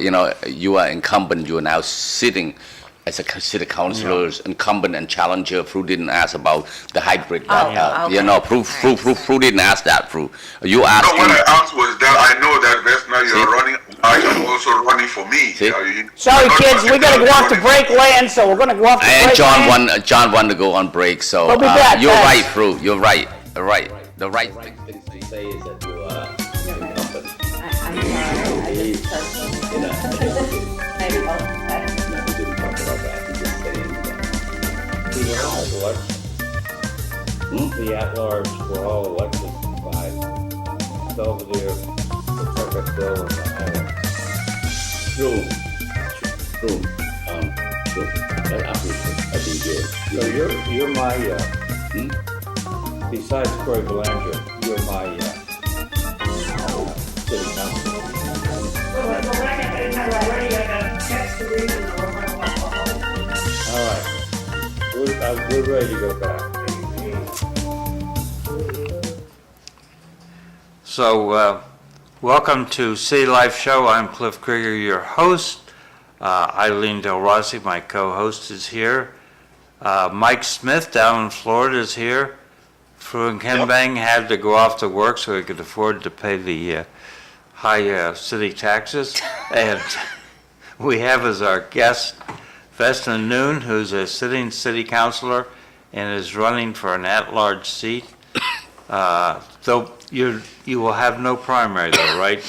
you are incumbent, you are now sitting as a city councilors, incumbent and challenger. Fru didn't ask about the hybrid. okay. Fru didn't ask that, Fru. You No, asking, what I asked was that I know that Vesna, you're running. I am also running for me. See? Sorry, kids, we gotta go off to break land, so we're gonna go off to break and land. John wanted to go on break, so We'll be back, you're guys. right, Fru, you're right, the right thing to say is that you are incumbent. The at-large were all elected by Belvedere, Bill, and Mahoney. True. That obviously, I think So you're my, besides Corey Belanger, you're my city council. All right, we're ready to go back. So, welcome to City Life Show. I'm Cliff Krieger, your host. EILEEN DELROSSI, my co-host, is here. Mike Smith down in Florida is here. Fru Nkimbeng had to go off to work so he could afford to pay the high city taxes. And we have as our guest Vesna Nuon, who's a sitting city councilor and is running for an at-large seat. Though you will have no primary though, right?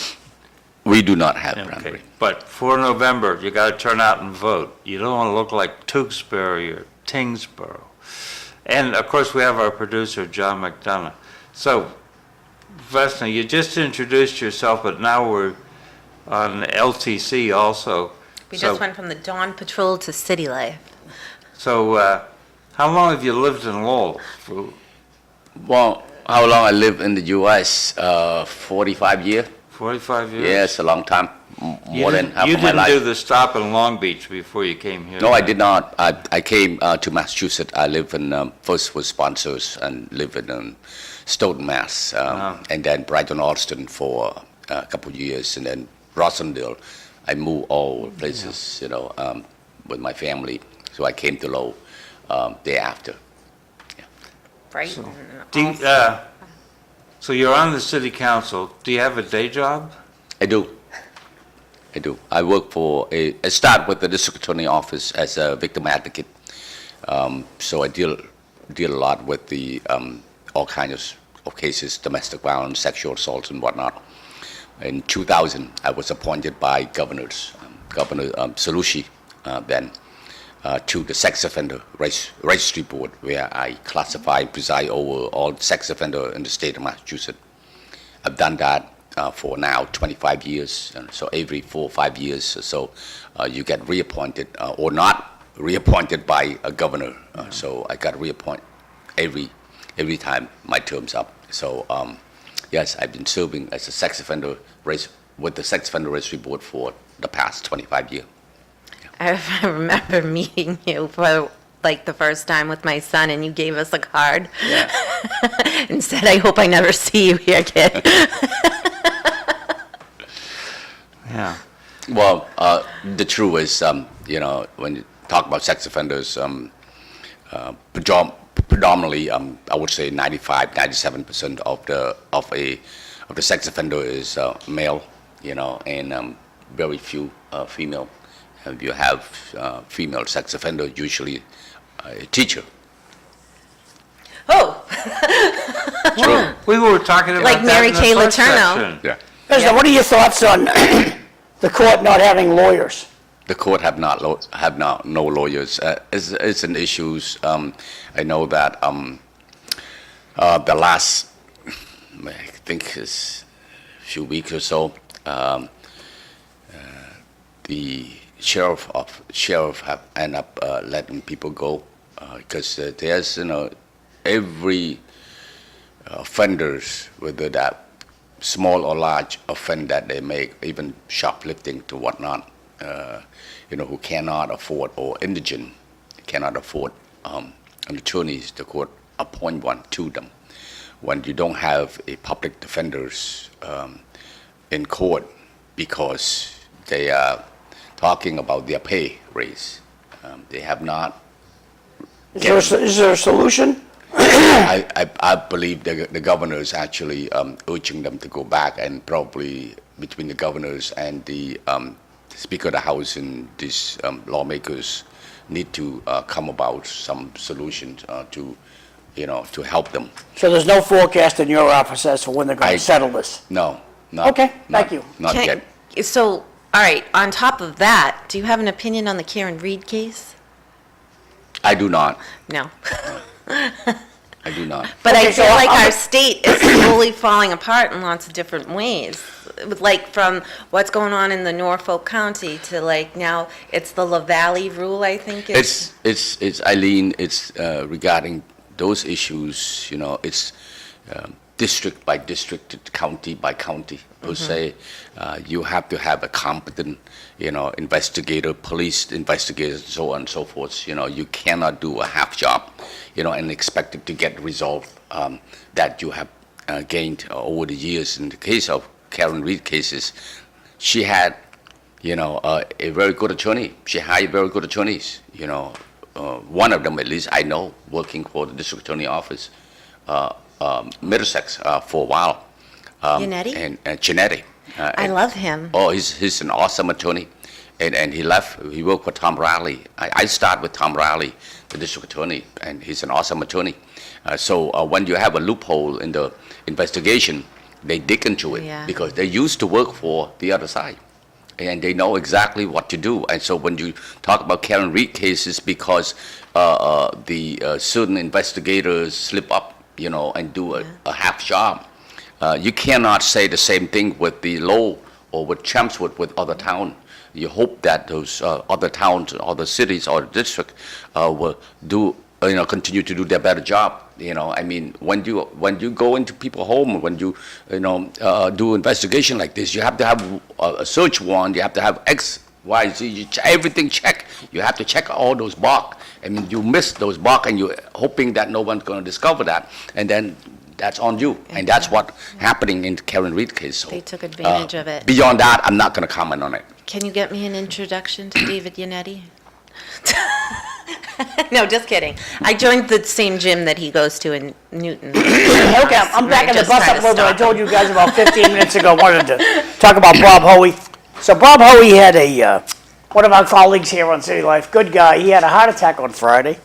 We do not have Okay, primary. but for November, you gotta turn out and vote. You don't wanna look like Tewksbury or Tingsboro. And of course, we have our producer, John McDonough. So, Vesna, you just introduced yourself, but now we're on LTC also. We So- just went from the Dawn Patrol to City Life. So, how long have you lived in Lowell? Well, how long I live in the U.S.? 45 years. 45 years? Yeah, it's a long time. more than half You of my didn't do life. the stop in Long Beach before you came here? No, I right? did not. I came to Massachusetts. I live in, first was sponsors and live in Stoughton, Mass. And then Brighton, Austin for a couple of years. And then Rossendale. I moved all places, with my family. So I came to Lowell day after. Right? Do you, so you're on the city council. Do you have a day job? I do. I work I start with the district attorney office as a victim advocate. So I deal a lot with the all kinds of cases, domestic violence, sexual assaults, and whatnot. In 2000, I was appointed by Governor Salushi then to the Sex Offender Registry Board, where I classify and preside over all sex offenders in the state of Massachusetts. I've done that for now 25 years. And so every 4 or 5 years or so, you get reappointed or not reappointed by a governor. So I got reappointed every time my term's up. So yes, I've been serving as a sex offender with the Sex Offender Registry Board for the past 25 years. I remember meeting you for like the first time with my son, and you gave us a card and said, "I hope I never see you here, kid." Yeah. Well, the truth is, when you talk about sex offenders, predominantly, I would say 95, 97% of the sex offender is male, and very few female. You have female sex offender, usually a teacher. Oh, True. We were talking about Like that Mary in the Kay first Letourneau. section. Yeah. Vesna, what are your thoughts on the court not having lawyers? The court have no lawyers. It's an issues. I know that the last, I think is a few weeks or so, the sheriff have end up letting people go because there's every offenders, whether that small or large offense that they make, even shoplifting to whatnot, who cannot afford, or indigent cannot afford an attorneys, the court appoint one to them. When you don't have a public defenders in court because they are talking about their pay raise, they have not. Is there a solution? I believe the governor is actually urging them to go back, and probably between the governors and the Speaker of the House and these lawmakers need to come about some solutions to help them. So there's no forecast in your office as to when they're going to settle this? No, not. Okay, thank you. Not Can yet. so, all right, on top of that, do you have an opinion on the Karen Reed case? I do not. No. I do not. But Okay, I so feel like I'll- our state is slowly falling apart in lots of different ways. Like from what's going on in the Norfolk County to like now it's the La Valley rule, I think. It's Eileen. It's regarding those issues. It's district by district, county by county. Per se, you have to have a competent, investigator, police investigators, so on and so forth. You cannot do a half job, and expect it to get resolved that you have gained over the years. In the case of Karen Reed cases, she had, a very good attorney. She hired very good attorneys. One of them, at least I know, working for the district attorney office, Middlesex for a while. Giannetti? And Giannetti. I love him. Oh, he's an awesome attorney. And he left, he worked for Tom Riley. I started with Tom Riley, the district attorney, and he's an awesome attorney. So when you have a loophole in the investigation, they dig into it Yeah. because they used to work for the other side. And they know exactly what to do. And so when you talk about Karen Reed cases, because the certain investigators slip up, and do a half job, you cannot say the same thing with the Lowell or with Chelmsford, with other town. You hope that those other towns, other cities, or district will do, continue to do their better job. I mean, when you go into people's home, when you do investigation like this, you have to have a search warrant. You have to have X, Y, Z. Everything check. You have to check all those box. I mean, you miss those box, and you're hoping that no one's going to discover that, and then that's on you. And that's what happening in the Karen Reed case. So, They took advantage of it. Beyond that, I'm not going to comment on it. Can you get me an introduction to David Yannetti? No, just kidding. I joined the same gym that he goes to in Newton. Okay, I'm backing the Just bus try up a to little bit. I stop told you guys about 15 minutes ago, I wanted to talk about Bob Hoey. So Bob Hoey had one of our colleagues here on City Life, good guy, he had a heart attack on Friday.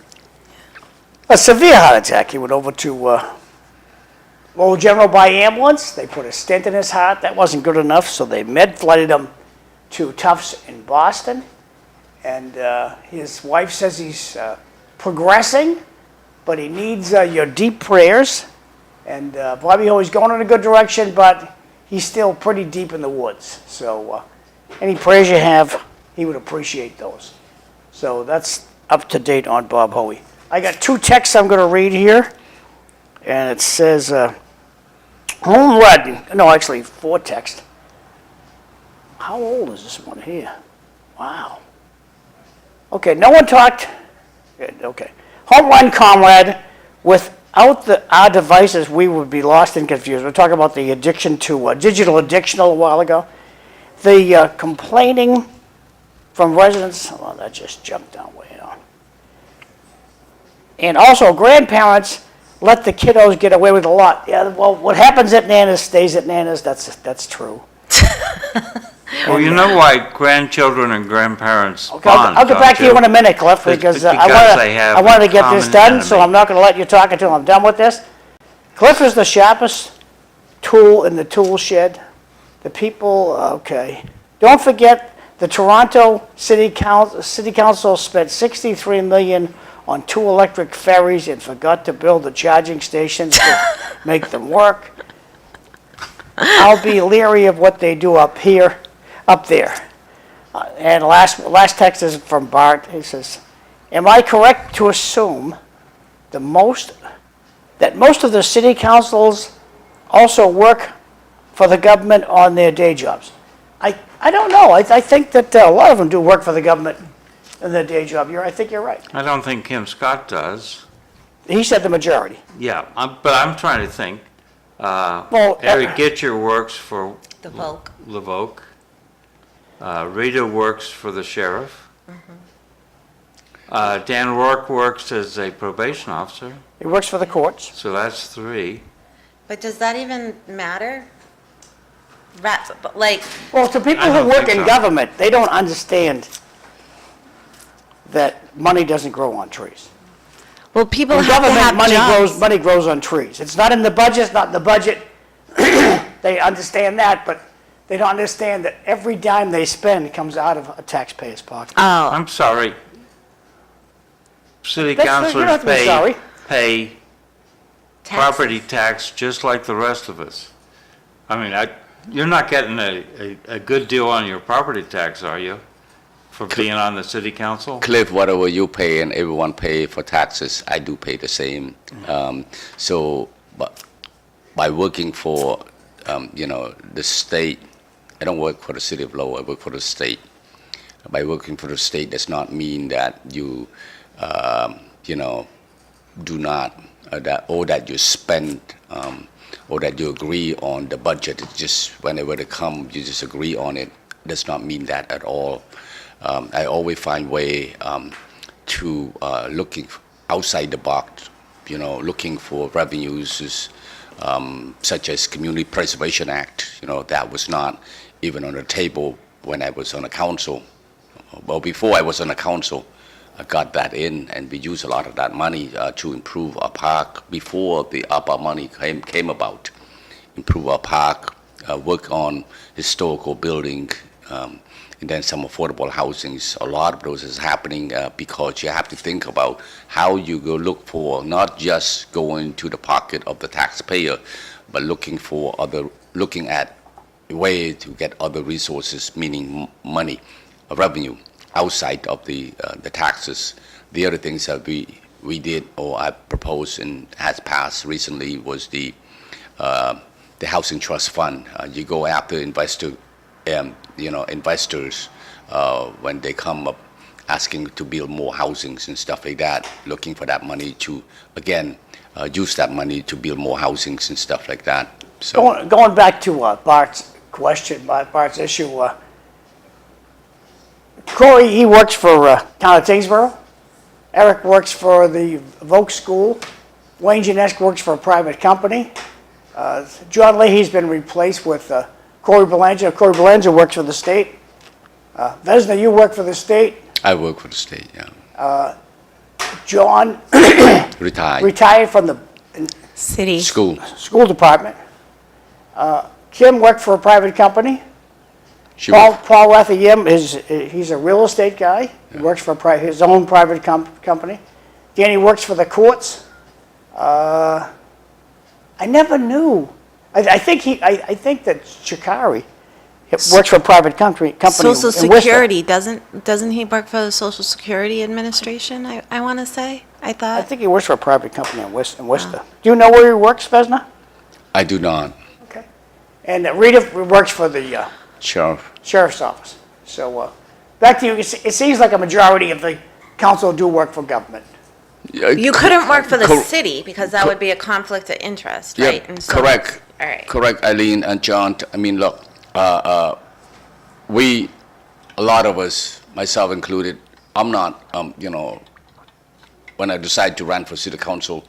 A severe heart attack. He went over to Lowell General by ambulance. They put a stent in his heart. That wasn't good enough, so they med-flighted him to Tufts in Boston. And his wife says he's progressing, but he needs your deep prayers. And Bobby Hoey's going in a good direction, but he's still pretty deep in the woods. So any prayers you have, he would appreciate those. So that's up to date on Bob Hoey. I got 2 texts I'm going to read here. And it says, home run. No, actually 4 texts. How old is this one here? Wow. Okay, no one talked. Good, okay. Home run, comrade. Without our devices, we would be lost and confused. We're talking about the addiction to digital addiction a little while ago. The complaining from residents. Oh, that just jumped down way down. And also, grandparents let the kiddos get away with a lot. Yeah, well, what happens at Nana's stays at Nana's. That's true. Well, you know why grandchildren and grandparents Okay, bond, I'll get don't back to you in a minute, Cliff, It's because because they have I wanted to get a this common done, so enemy. I'm not going to let you talk until I'm done with this. Cliff is the sharpest tool in the tool shed. The people, okay. Don't forget, the Toronto City Council spent $63 million on 2 electric ferries and forgot to build the charging stations to make them work. I'll be leery of what they do up there. And last text is from Bart. He says, am I correct to assume that most of the city councils also work for the government on their day jobs? I don't know. I think that a lot of them do work for the government in their day job. I think you're right. I don't think Kim Scott does. He said the majority. Yeah, but I'm trying to think. Well, Eric Gitcher works for The Volk. Levoke. Rita works for the sheriff. Dan Rourke works as a probation officer, he works for the courts. so that's 3. But does that even matter? Like, Well, to people I who don't work think in so. government, they don't understand that money doesn't grow on trees. well, people In have to have government, jobs. money grows on trees. It's not in the budget, it's not in the budget. They understand that, but they don't understand that every dime they spend comes out of a taxpayer's pocket. Oh, I'm sorry. City That's right, you don't have councilors to be sorry. pay taxes. property tax just like the rest of us. I mean, you're not getting a good deal on your property tax, are you? For being on the city council? Cliff, whatever you pay and everyone pay for taxes, I do pay the same. But by working for, the state, I don't work for the city of Lowell, I work for the state. By working for the state does not mean that you, do not, that you spend, or that you agree on the budget. It's just whenever they come, you just agree on it. Does not mean that at all. I always find way to looking outside the box, looking for revenues such as Community Preservation Act. That was not even on the table when I was on the council. Well, before I was on the council, I got that in, and we used a lot of that money to improve our park before the ARPA money came about. Improve our park, work on historical building, and then some affordable housings. A lot of those is happening because you have to think about how you go look for, not just going to the pocket of the taxpayer, but looking at a way to get other resources, meaning money, revenue, outside of the taxes. The other things that we we did, or I proposed and has passed recently, was the housing trust fund. You go after investors when they come up asking to build more housings and stuff like that, looking for that money to, again, use that money to build more housings and stuff like that. So Going back to Bart's question, Bart's issue, Corey, he works for Town of Tewksbury. Eric works for the Voke School. Wayne Janesk works for a private company. John Leahy's been replaced with Corey Belanger. Corey Belanger works for the state. Vesna, you work for the state. I work for the state, yeah. John Retired. retired from the City. school department. Kim worked for a private company. She Paul worked- Rathayim he's a real estate guy. He works for his own private company. Danny works for the courts. I never knew. I think that Shikari works for a private company Social in Worcester. Security, doesn't he work for the Social Security Administration, I want to say? I I thought. think he works for a private company in Worcester. Do you know where he works, Vesna? I do not. Okay. And Rita works for the Sheriff. sheriff's office. So back to you. It seems like a majority of the council do work for government. You couldn't work for the Cor- city because that would be a conflict of interest, Yeah, right? And so- correct. All right. Correct, Eileen and John. I mean, look, a lot of us, myself included, I'm not, when I decided to run for city council,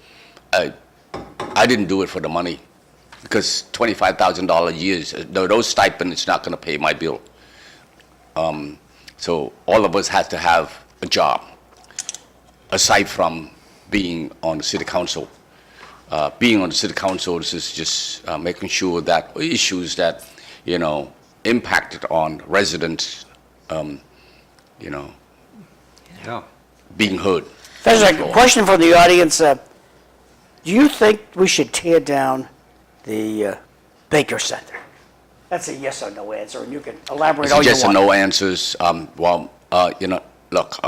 I didn't do it for the money, because $25,000 a year, those stipends is not going to pay my bill. So all of us had to have a job, aside from being on the city council. Being on the city council is just making sure that issues that, impacted on residents, Yeah. being heard. There's a question from the audience. Do you think we should tear down the Baker Center? That's a yes or no answer, and you can elaborate It's all you yes or want. no answers. Look,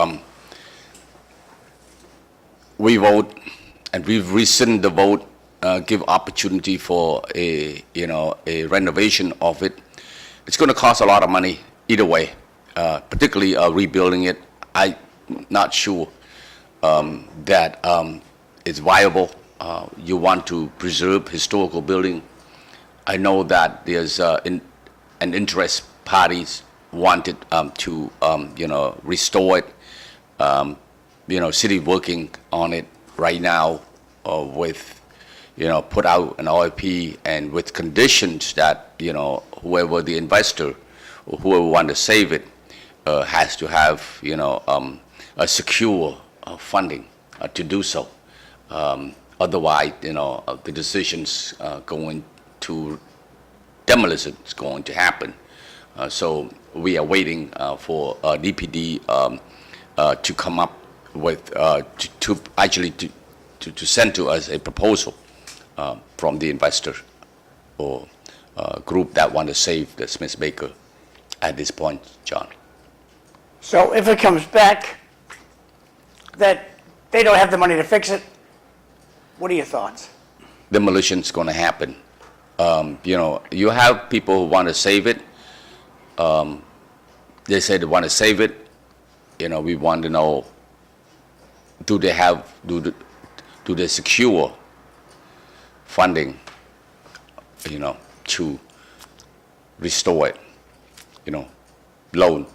we vote, and we've rescind the vote, give opportunity for a renovation of it. It's going to cost a lot of money either way, particularly rebuilding it. I'm not sure that it's viable. You want to preserve historical building. I know that there's an interest parties wanted to restore it. City working on it right now with put out an RFP and with conditions that whoever the investor or whoever want to save it has to have a secure funding to do so. Otherwise, the decisions going to demolish it is going to happen. So we are waiting for DPD to come up with to send to us a proposal from the investor or group that want to save the Smith Baker at this point, John. So if it comes back that they don't have the money to fix it, what are your thoughts? Demolition's going to happen. You have people who want to save it. They say they want to save it. We want to know, do they secure funding, to restore it, loan.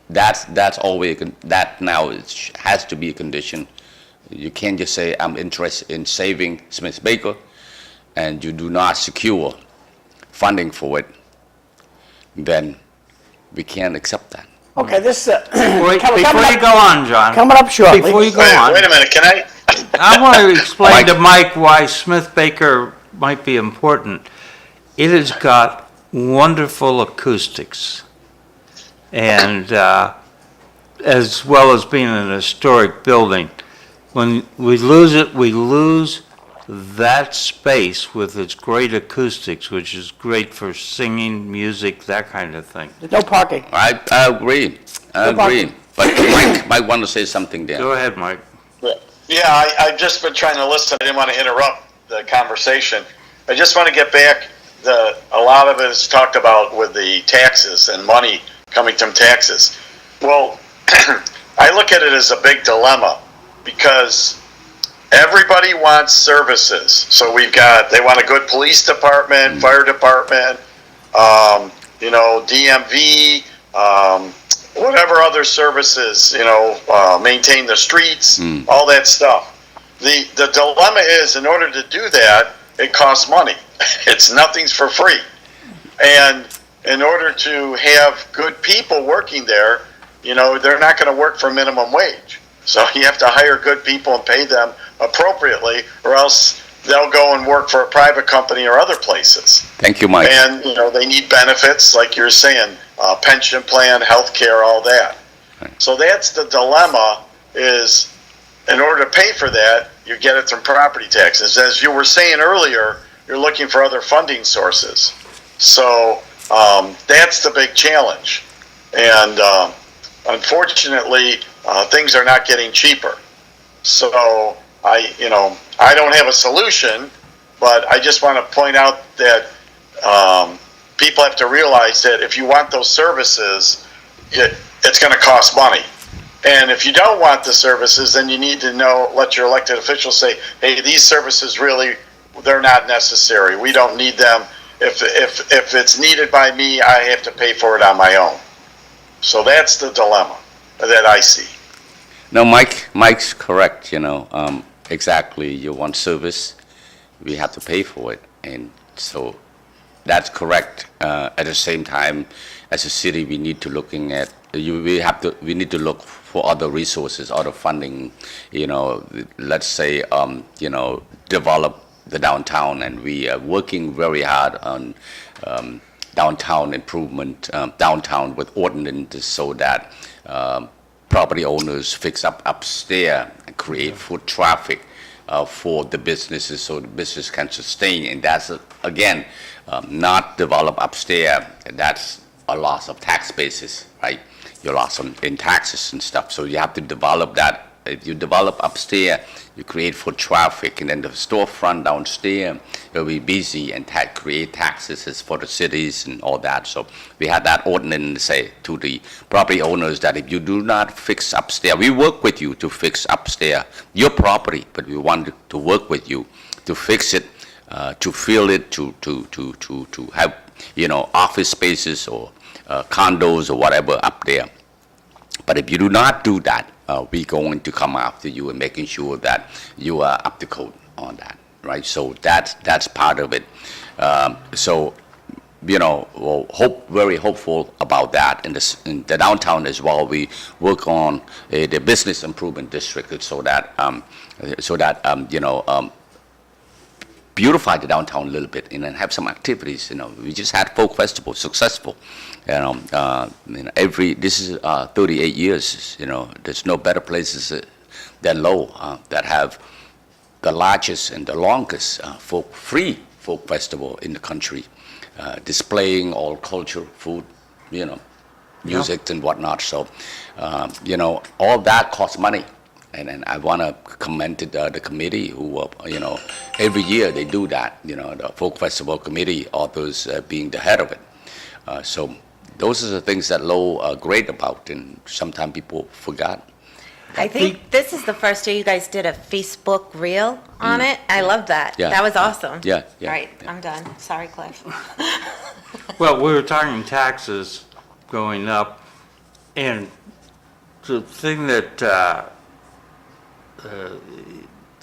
That's always, that now has to be a condition. You can't just say, I'm interested in saving Smith Baker, and you do not secure funding for it, then we can't accept that. Okay, this Wait, coming before you up- go on, John, coming up shortly. before you go Wait, on, wait a minute, can I want to explain Mike. to Mike why Smith Baker might be important. It has got wonderful acoustics, and as well as being an historic building. When we lose it, we lose that space with its great acoustics, which is great for singing, music, that kind of thing. There's no parking. I agree. I No problem. agree. But Mike might want to say something there. Go ahead, Mike. Yeah, I've just been trying to listen. I didn't want to interrupt the conversation. I just want to get back. A lot of it is talked about with the taxes and money coming from taxes. Well, I look at it as a big dilemma because everybody wants services. So they want a good police department, fire department, DMV, whatever other services, maintain the streets, all that stuff. The dilemma is, in order to do that, it costs money. Nothing's for free. And in order to have good people working there, they're not going to work for minimum wage. So you have to hire good people and pay them appropriately, or else they'll go and work for a private company or other places. Thank you, Mike. And, they need benefits, like you're saying, pension plan, health care, all that. So that's the dilemma, is in order to pay for that, you get it from property taxes. As you were saying earlier, you're looking for other funding sources. So that's the big challenge. And unfortunately, things are not getting cheaper. So I don't have a solution, but I just want to point out that people have to realize that if you want those services, it's going to cost money. And if you don't want the services, then you need to let your elected officials say, hey, these services really, they're not necessary. We don't need them. If it's needed by me, I have to pay for it on my own. So that's the dilemma that I see. No, Mike's correct, exactly. You want service, we have to pay for it. And so that's correct. At the same time, as a city, we need to we need to look for other resources, other funding, let's say, develop the downtown, and we are working very hard on downtown improvement, downtown with ordinances so that property owners fix up upstairs and create foot traffic for the businesses so the business can sustain. And that's, again, not develop upstairs. That's a loss of tax basis, right? Your loss in taxes and stuff. So you have to develop that. If you develop upstairs, you create foot traffic, and then the storefront downstairs will be busy and create taxes for the cities and all that. So we had that ordinance say to the property owners that if you do not fix upstairs, we work with you to fix upstairs your property, but we want to work with you to fix it, to fill it, to have office spaces or condos or whatever up there. But if you do not do that, we're going to come after you and making sure that you are up to code on that, right? So that's part of it. Very hopeful about that. In the downtown as well, we work on the business improvement district so that beautify the downtown a little bit and then have some activities. We just had folk festival, successful. This is 38 years. There's no better places than Lowell that have the largest and the longest free folk festival in the country, displaying all culture, food, music and whatnot. So, all that costs money. And I want to commend the committee who, every year they do that, the Folk Festival Committee, authors being the head of it. So those are the things that Lowell are great about, and sometimes people forgot. I think this is the first year you guys did a Facebook reel on it. I love that. Yeah. That was awesome. Yeah. All right, I'm done. Sorry, Cliff. Well, we were talking taxes going up, and the thing that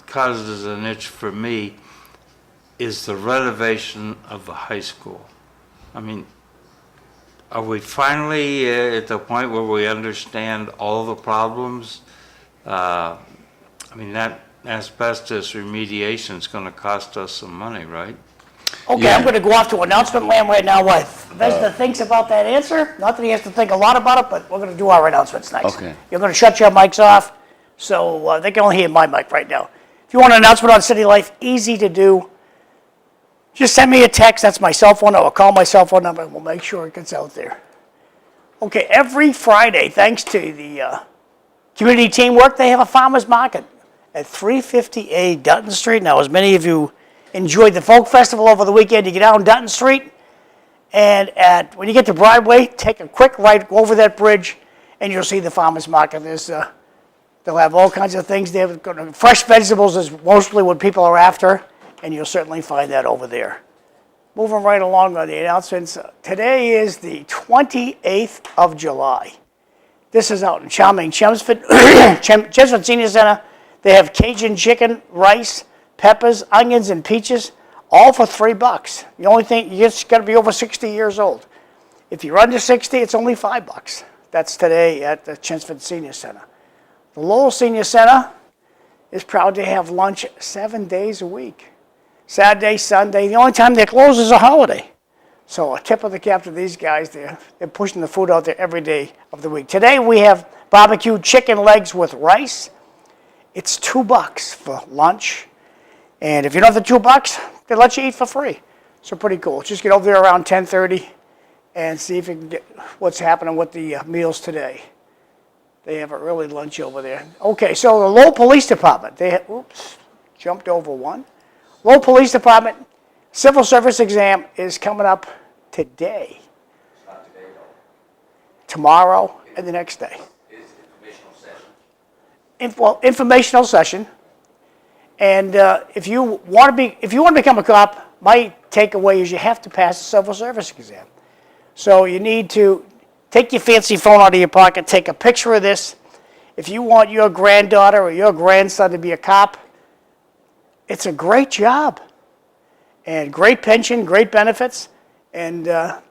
causes an itch for me is the renovation of the high school. I mean, are we finally at the point where we understand all the problems? That asbestos remediation is going to cost us some money, right? Okay, Yeah. I'm going to go off to announcement land right now. What Vesna thinks about that answer. Not that he has to think a lot about it, but we're going to do our announcements next. Okay. You're going to shut your mics off, so they can only hear my mic right now. If you want an announcement on City Life, easy to do. Just send me a text. That's my cell phone, or call my cell phone number, and we'll make sure it gets out there. Okay, every Friday, thanks to the community teamwork, they have a farmer's market. at 350A Dutton Street. Now, as many of you enjoyed the Folk Festival over the weekend, you get out on Dutton Street, and when you get to Broadway, take a quick right, go over that bridge, and you'll see the farmer's market. They'll have all kinds of things there. Fresh vegetables is mostly what people are after, and you'll certainly find that over there. Moving right along on the announcements. Today is the 28th of July. This is out in charming Chelmsford, Chelmsford Senior Center. They have Cajun chicken, rice, peppers, onions, and peaches, all for $3. The only thing, you just got to be over 60 years old. If you're under 60, it's only $5. That's today at the Chelmsford Senior Center. The Lowell Senior Center is proud to have lunch 7 days a week. Saturday, Sunday, the only time they're closed is a holiday. So a tip of the cap to these guys, they're pushing the food out there every day of the week. Today we have barbecued chicken legs with rice. It's $2 for lunch. And if you don't have the $2, they let you eat for free. So pretty cool. Just get over there around 10:30 and see if you can get what's happening with the meals today. They have an early lunch over there. Okay, so the Lowell Police Department, jumped over one. Lowell Police Department civil service exam is coming up today. It's not today, though. Tomorrow and the next day. It's informational session. Informational session. And if you want to become a cop, my takeaway is you have to pass the civil service exam. So you need to take your fancy phone out of your pocket, take a picture of this. If you want your granddaughter or your grandson to be a cop, it's a great job. And great pension, great benefits. And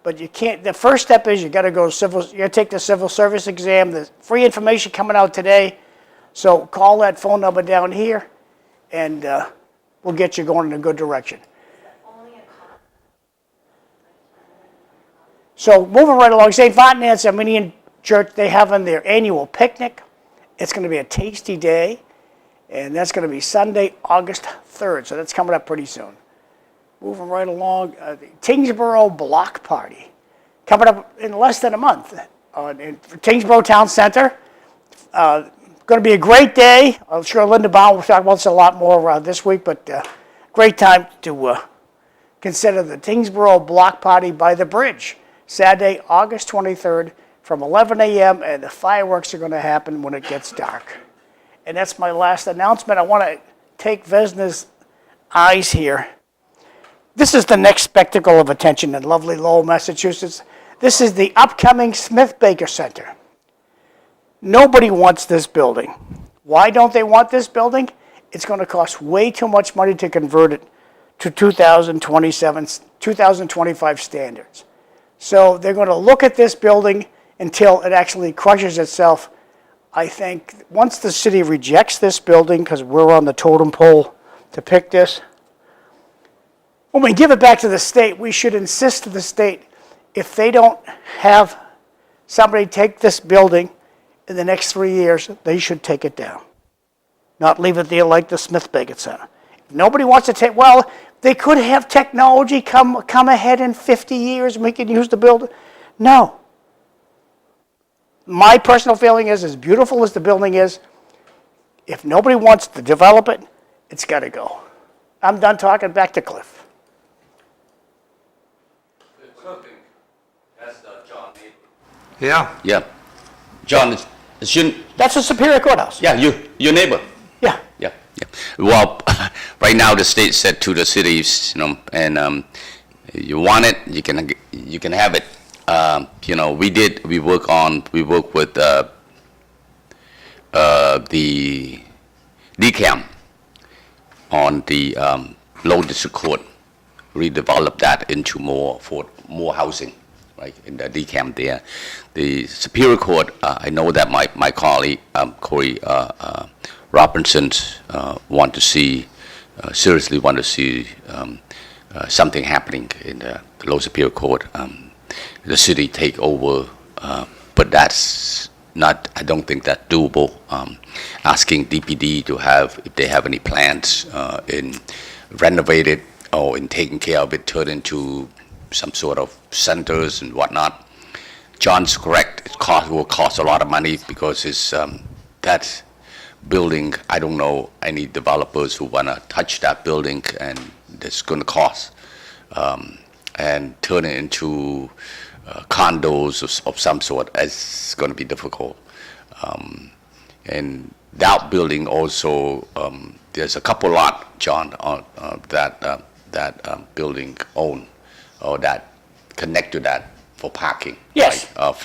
but you can't. The first step is you got to go you got to take the civil service exam. There's free information coming out today. So call that phone number down here, and we'll get you going in a good direction. So moving right along, St. Fontenance Armenian Church, they have their annual picnic. It's going to be a tasty day, and that's going to be Sunday, August 3rd. So that's coming up pretty soon. Moving right along, the Tewksbury Block Party, coming up in less than a month in Tewksbury Town Center. Going to be a great day. I'm sure Linda Baum will talk about this a lot more this week, but great time to consider the Tewksbury Block Party by the bridge. Saturday, August 23rd from 11 a.m. and the fireworks are going to happen when it gets dark. And that's my last announcement. I want to take Vesna's eyes here. This is the next spectacle of attention in lovely Lowell, Massachusetts. This is the upcoming Smith-Baker Center. Nobody wants this building. Why don't they want this building? It's going to cost way too much money to convert it to 2025 standards. So they're going to look at this building until it actually crushes itself. I think once the city rejects this building, because we're on the totem pole to pick this, when we give it back to the state, we should insist to the state, if they don't have somebody take this building in the next 3 years, they should take it down. Not leave it there like the Smith-Baker Center. If nobody wants to take, well, they could have technology come ahead in 50 years and we can use the building. No. My personal feeling is, as beautiful as the building is, if nobody wants to develop it, it's got to go. I'm done talking. Back to Cliff. That's John. Yeah. Yeah. John, it's your, That's the Superior Courthouse. yeah, your neighbor. Yeah. Yeah, yeah. Well, right now the state said to the cities, and you want it, you can have it. We work with the DCAM on the Lowell District Court, redevelop that into more housing, right, in the DCAM there. The Superior Court, I know that my colleague, Corey Robinson, seriously want to see something happening in the Lowell Superior Court. The city take over, but that's not, I don't think that's doable. Asking DPD to if they have any plans in renovate it or in taking care of it, turn into some sort of centers and whatnot. John's correct. It will cost a lot of money because it's that building, I don't know any developers who want to touch that building, and it's going to cost, and turn it into condos of some sort. It's going to be difficult. And that building also, there's a couple lot, John, that building own, or that connect to that for parking. Yes. Right,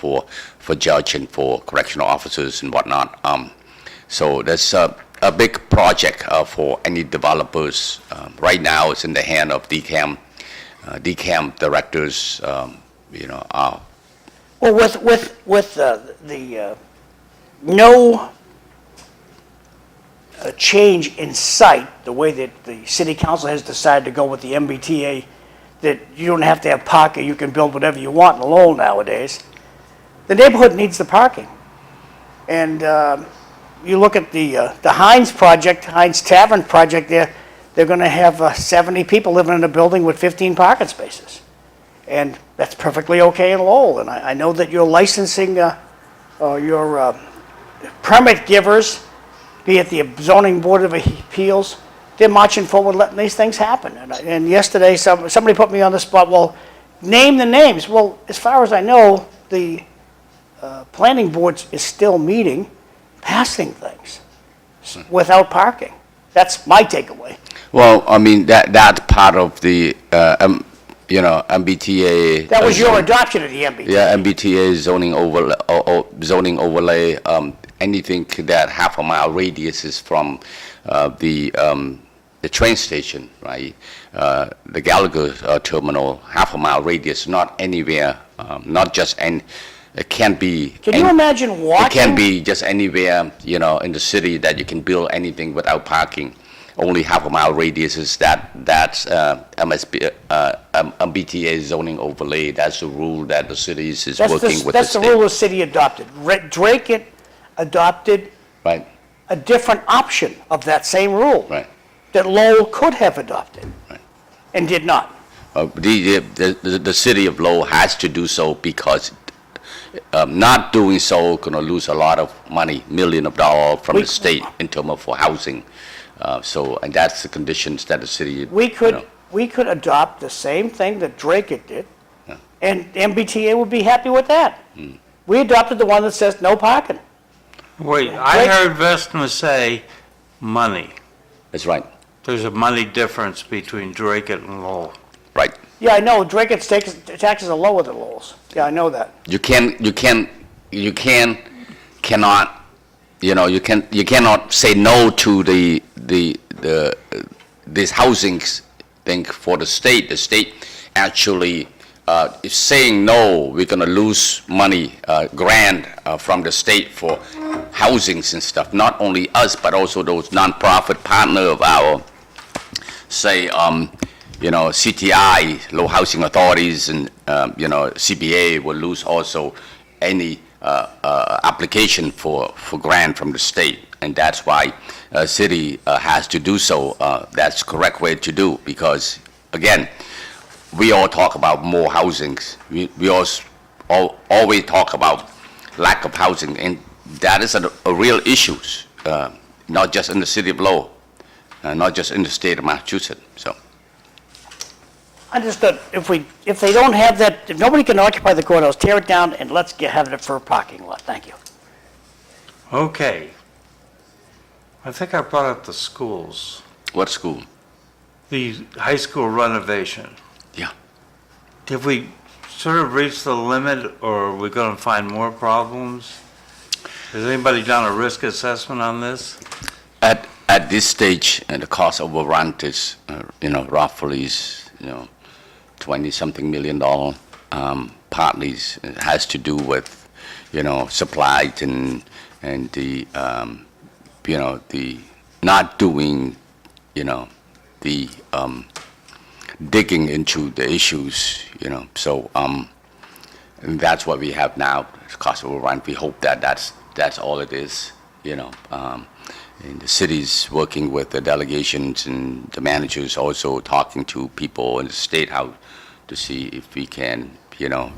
for judge and for correctional officers and whatnot. So there's a big project for any developers. Right now, it's in the hand of DCAM. DCAM directors, are Well, with the no change in sight, the way that the city council has decided to go with the MBTA, that you don't have to have parking, you can build whatever you want in Lowell nowadays, the neighborhood needs the parking. And you look at the Heinz project, Heinz Tavern project there, they're going to have 70 people living in a building with 15 parking spaces. And that's perfectly okay in Lowell. And I know that your licensing, your permit givers, be it the zoning board of appeals, they're marching forward letting these things happen. And yesterday, somebody put me on the spot, well, name the names. Well, as far as I know, the planning board is still meeting, passing things without parking. That's my takeaway. well, I mean, that's part of the, MBTA. That was your adoption of the MBTA. Yeah, MBTA zoning overlay, anything that half a mile radius is from the train station, right? The Gallagher terminal, half a mile radius, not anywhere, not just it can't be. Can you imagine walking? It can't be just anywhere, in the city that you can build anything without parking. Only half a mile radius is that's MBTA zoning overlay. That's the rule that the city is working with the That's the state. rule the city adopted. Drake adopted Right, a different option of that same rule. right. That Lowell could have adopted. Right. And did not. The city of Lowell has to do so because not doing so going to lose a lot of money, millions of dollars from the state in terms of for housing. And that's the conditions that the city. We could adopt the same thing that Drake did, and MBTA would be happy with that. We adopted the one that says no parking. Wait, I heard Vesna say money. That's right, There's a money difference between Drake and Lowell. right. Yeah, I know, Drake's taxes are lower than Lowell's. Yeah, I know that. You cannot say no to this housing thing for the state. The state actually is saying no. We're gonna lose money, grant from the state for housings and stuff. Not only us, but also those nonprofit partner of our, say, CTI, low housing authorities, and CBA will lose also any application for grant from the state, and that's why city has to do so. That's the correct way to do, because again, we all talk about more housings. We also always talk about lack of housing, and that is a real issue, not just in the city of Lowell, not just in the state of Massachusetts. So. Understood. If they don't have that, if nobody can occupy the courthouse, tear it down and let's have it for a parking lot. Thank you. Okay. I think I brought up the schools, What school? the high school renovation. Yeah. Did we sort of reach the limit, or are we going to find more problems? Has anybody done a risk assessment on this? At this stage, the cost overrun is, roughly is, $20-something million. Partly it has to do with, supplies and the, the not doing, the digging into the issues, So and that's what we have now, cost overrun. We hope that that's all it is, And the city's working with the delegations and the managers, also talking to people in the state house to see if we can,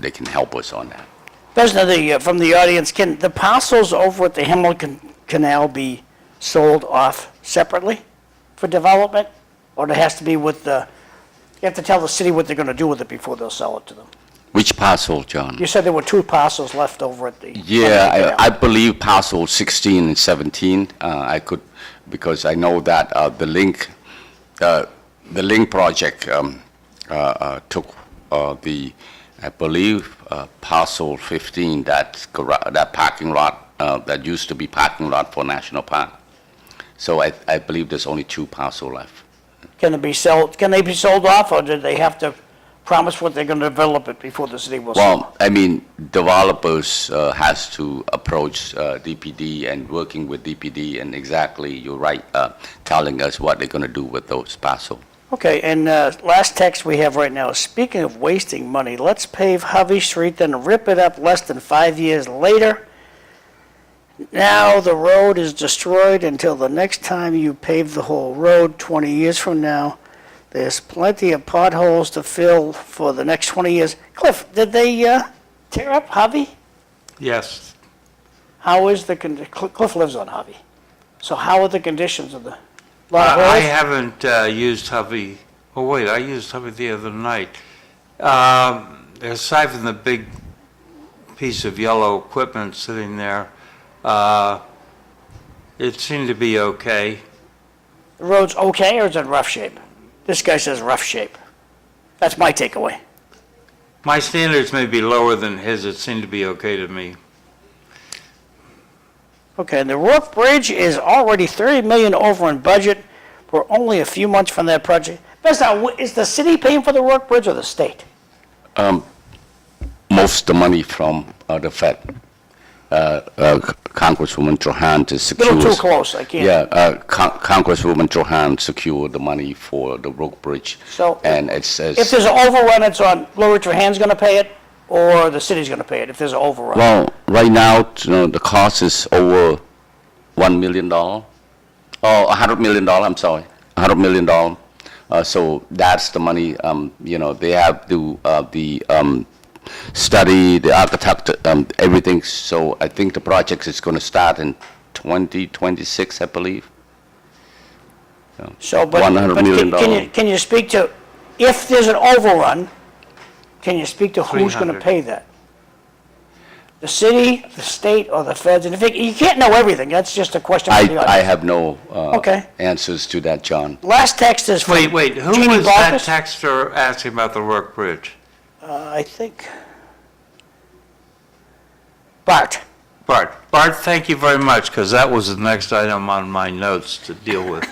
they can help us on that. Vesna, from the audience, can the parcels over at the Hamilton Canal be sold off separately for development? Or it has to be with the, you have to tell the city what they're gonna do with it before they'll sell it to them? Which parcel, John? You said there were 2 parcels left over at the. Yeah, I believe parcel 16 and 17, I could, because I know that the link project took I believe, parcel 15, that parking lot, that used to be parking lot for National Park. So I believe there's only 2 parcels left. Can they be sold off, or do they have to promise what they're gonna develop it before the city will sell? Well, I mean, developers has to approach DPD and working with DPD, and exactly, you're right, telling us what they're gonna do with those parcels. Okay, and last text we have right now is, speaking of wasting money, let's pave Hovey Street, then rip it up less than 5 years later. Now the road is destroyed until the next time you pave the whole road 20 years from now. There's plenty of potholes to fill for the next 20 years. Cliff, did they tear up Hovey? Yes. How is Cliff lives on Hovey. So how are the conditions of the lot of I holes? haven't used Hovey, oh wait, I used Hovey the other night. Aside from the big piece of yellow equipment sitting there, it seemed to be okay. The road's okay, or is it in rough shape? This guy says rough shape. That's my takeaway. My standards may be lower than his, it seemed to be okay to me. Okay, and the Rourke Bridge is already 30 million over in budget. We're only a few months from that project. Vesna, is the city paying for the Rourke Bridge or the state? Most of the money from the Fed. Congresswoman Johan to A secure. little too close, I can't. Yeah, Congresswoman Johan secured the money for the Rourke Bridge. So And it says. if there's an overrun, it's on, Lower Trahan's gonna pay it, or the city's gonna pay it if there's an overrun? Well, right now, the cost is over $1 million. Oh, $100 million, I'm sorry, $100 million. So that's the money, they have to, the study, the architect, everything. So I think the project is going to start in 2026, I believe. So, but $100 million. can you speak to, if there's an overrun, can you speak to who's gonna 300. pay that? The city, the state, or the feds? And if you can't know everything, that's just a question for the audience. I have no Okay. answers to that, John. Last text is from Wait, who Jeannie was that Balkus. texter asking about the Rourke Bridge? I think Bart. Bart, thank you very much, because that was the next item on my notes to deal with.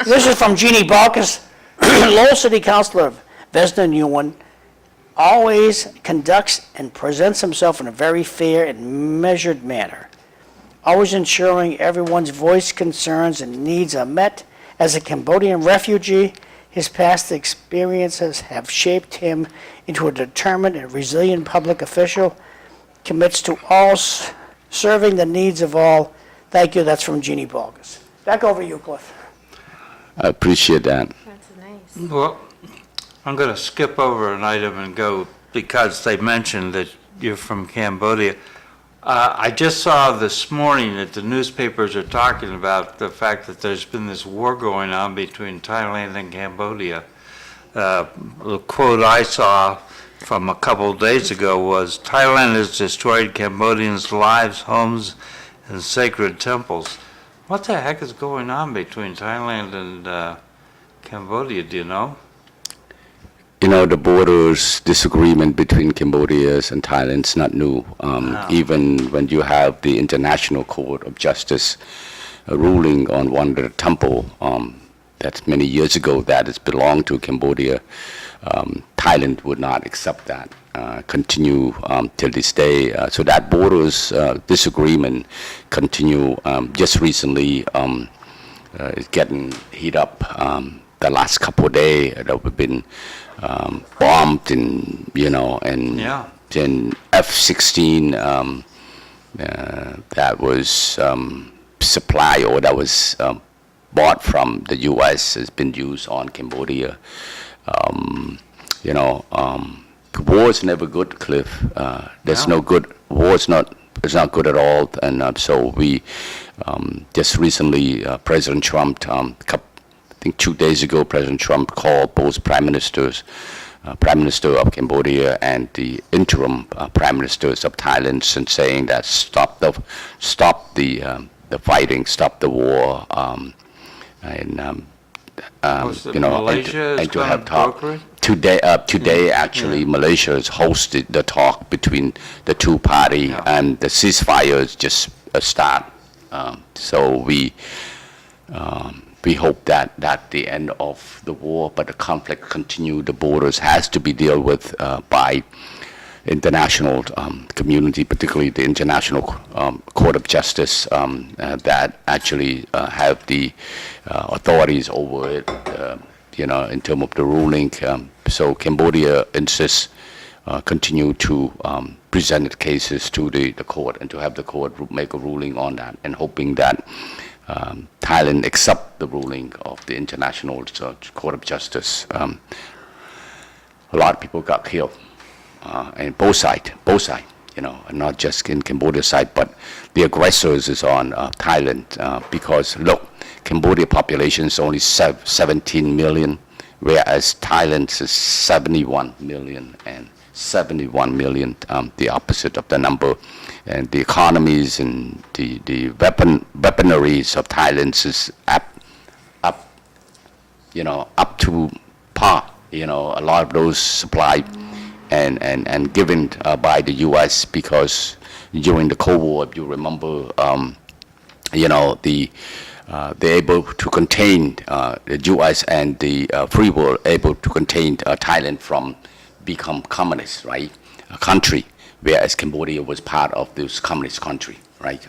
This is from Jeannie Balkus, Lowell City Councilor Vesna Nuon, always conducts and presents himself in a very fair and measured manner, always ensuring everyone's voice, concerns, and needs are met. As a Cambodian refugee, his past experiences have shaped him into a determined and resilient public official, commits to all serving the needs of all. Thank you. That's from Jeannie Balkus. Back over to you, Cliff. I appreciate that. That's nice. Well, I'm going to skip over an item and go, because they mentioned that you're from Cambodia. I just saw this morning that the newspapers are talking about the fact that there's been this war going on between Thailand and Cambodia. The quote I saw from a couple of days ago was, "Thailand has destroyed Cambodians' lives, homes, and sacred temples." What the heck is going on between Thailand and Cambodia, do you know? The borders disagreement between Cambodia and Thailand is not new. Even when you have the International Court of Justice ruling on one of the temple, that's many years ago, that it belonged to Cambodia, Thailand would not accept that, continue till this day. So that borders disagreement continue. Just recently, it's getting heat up. The last couple of days, that we've been bombed and Yeah. then F-16 that was supply or that was bought from the U.S. has been used on Cambodia. War is never good, Cliff. There's No. no good. War is not. It's not good at all, and so we Just recently, President Trump, I think 2 days ago, President Trump called both prime ministers, Prime Minister of Cambodia and the interim Prime Ministers of Thailand, and saying that stop the fighting, stop the war, Was it Malaysia is to gonna have talk. broker it? Today actually, Malaysia has hosted the talk between the two parties, Yeah. and the ceasefire just start. So we hope that the end of the war, but the conflict continue. The borders has to be dealt with by international community, particularly the International Court of Justice, that actually have the authorities over it, in terms of the ruling. So Cambodia insists continue to present the cases to the court and to have the court make a ruling on that, and hoping that Thailand accept the ruling of the International Court of Justice. A lot of people got killed. And both sides, not just in Cambodia side, but the aggressors is on Thailand, because look, Cambodia population is only 17 million, whereas Thailand is 71 million, and 71 million, the opposite of the number, and the economies and the weaponaries of Thailand is up to par. A lot of those supply and given by the U.S. because during the Cold War, if you remember, they're able to contain the U.S. and the free world able to contain Thailand from become communist, right? A country, whereas Cambodia was part of this communist country, right?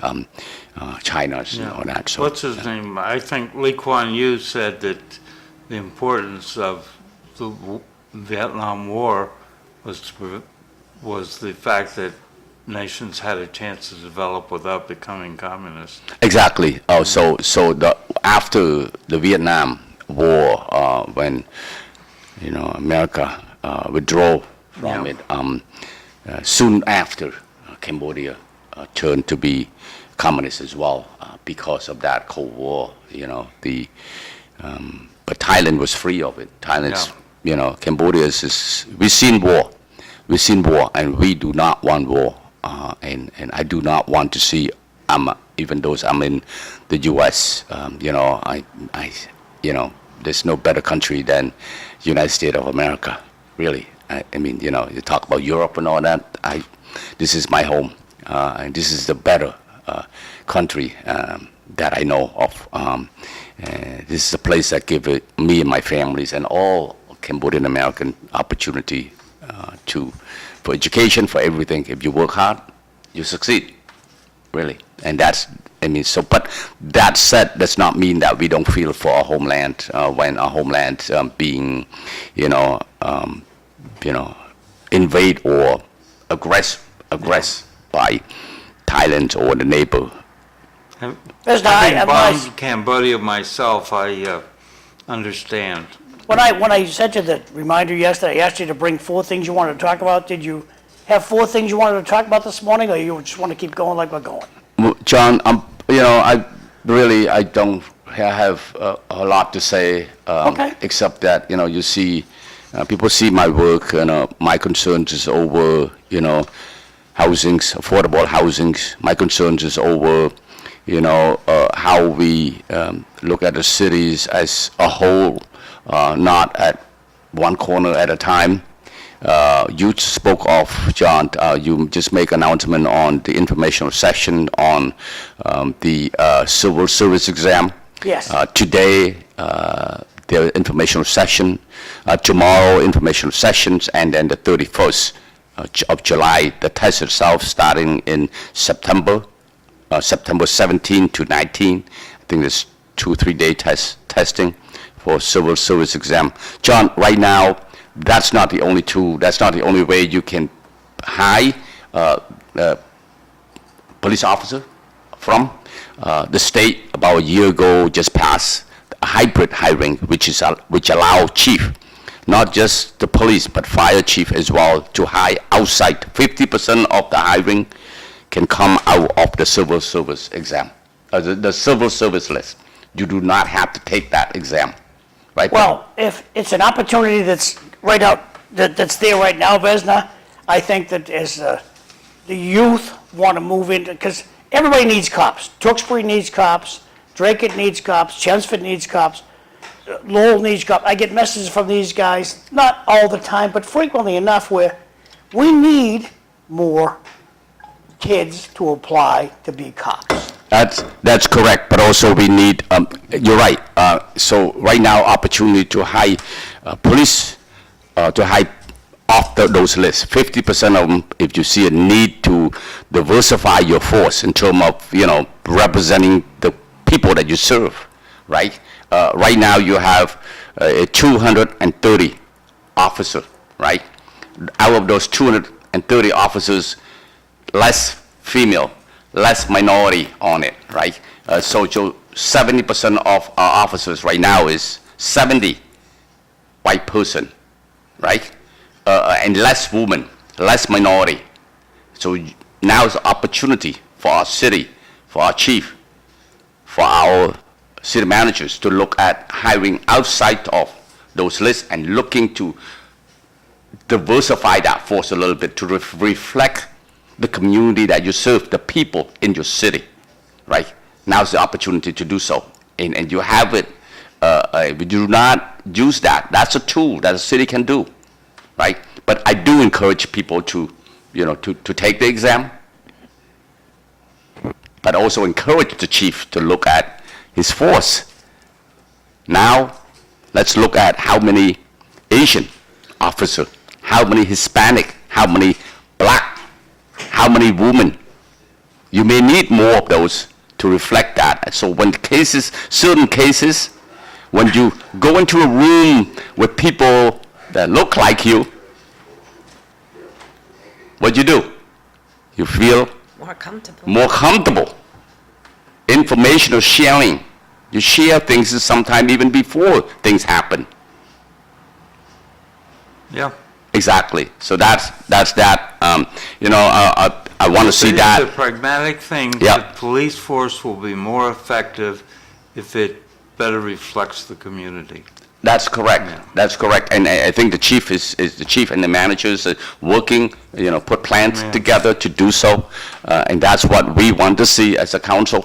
China's and all that. So, What's his name? I think Lee Kuan Yew said that the importance of the Vietnam War was the fact that nations had a chance to develop without becoming communist. Exactly. After the Vietnam War, when America withdrew from it, soon after Cambodia turned to be communist as well, because of that Cold War. But Thailand was free of it. Thailand's, Cambodia is we've seen war, and we do not want war. And I do not want to see. Even though I'm in the U.S., there's no better country than United States of America. Really, you talk about Europe and all that. This is my home, and this is the better country that I know of. This is a place that gives me and my families and all Cambodian American opportunity for education, for everything. If you work hard, you succeed, really. And but that said, does not mean that we don't feel for our homeland when our homeland being, invade or aggress by Thailand or the neighbor. Vesna, Having bombed Cambodia myself, I understand. when I sent you the reminder yesterday, I asked you to bring 4 things you wanted to talk about. Did you have 4 things you wanted to talk about this morning, or you just want to keep going like we're going? John, I don't have a lot to say, Okay. except that, you see, people see my work, my concerns is over, housings, affordable housings. My concerns is over, how we look at the cities as a whole, not at one corner at a time. You spoke of, John, you just make announcement on the informational session on the civil service exam. Yes. Today, the informational session, tomorrow informational sessions, and then the 31st of July, the test itself starting in September 17 to 19. I think there's 2-3 day testing for civil service exam. John, right now, that's not the only tool. That's not the only way you can hire police officer from. The state about a year ago just passed a hybrid hiring, which allow chief, not just the police, but fire chief as well, to hire outside. 50% of the hiring can come out of the civil service exam. the civil service list. You do not have to take that exam, right? Well, if it's an opportunity that's right out, that's there right now, Vesna, I think that as the youth want to move into, because everybody needs cops. Tewksbury needs cops, Drake needs cops, Chelmsford needs cops, Lowell needs cops. I get messages from these guys, not all the time, but frequently enough where we need more kids to apply to be cops. That's correct, but also we need, you're right. So right now, opportunity to hire police, to hire off those lists. 50% of them, if you see a need to diversify your force in terms of, representing the people that you serve, right? Right now, you have 230 officers, right? Out of those 230 officers, less female, less minority on it, right? So 70% of our officers right now is 70 white person, right? And less women, less minority. So now is an opportunity for our city, for our chief, for our city managers to look at hiring outside of those lists and looking to diversify that force a little bit to reflect the community that you serve, the people in your city, right? Now's the opportunity to do so. And you have it, if you do not use that, that's a tool that a city can do, right? But I do encourage people to, to take the exam, but also encourage the chief to look at his force. Now, let's look at how many Asian officers, how many Hispanic, how many black, how many women. You may need more of those to reflect that. So when certain cases, when you go into a room with people that look like you, what do? You feel more comfortable. Informational sharing. You share things sometimes even before things happen. Yeah. Exactly. So that's that. I want to see that. It's a pragmatic thing. Yeah. The police force will be more effective if it better reflects the community. That's correct. Yeah. That's correct. And I think the chief is the chief and the managers are working, put plans Yeah. together to do so. And that's what we want to see as a council.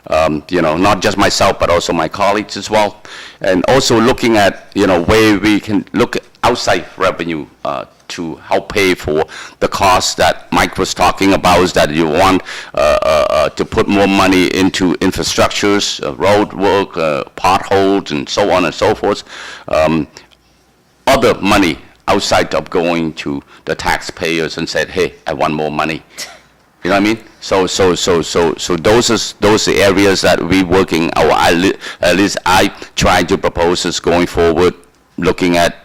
Not just myself, but also my colleagues as well. And also looking at, where we can look at outside revenue to help pay for the costs that Mike was talking about, is that you want to put more money into infrastructures, road work, potholes, and so on and so forth. Other money outside of going to the taxpayers and said, hey, I want more money. You know what I mean? So those are areas that we working, at least I try to propose is going forward, looking at,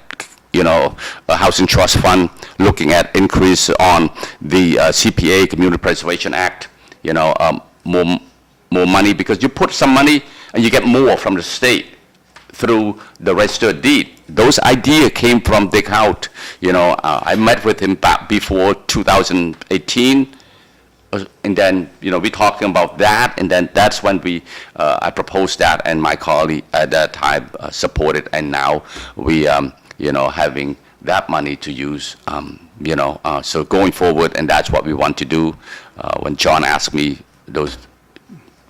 a housing trust fund, looking at increase on the CPA, Community Preservation Act, more money, because you put some money and you get more from the state through the registered deed. Those ideas came from Dick Hout. I met with him back before 2018. And then, we talking about that, and then that's when I proposed that, and my colleague at that time supported, and now we, having that money to use, so going forward, and that's what we want to do. When John asked me those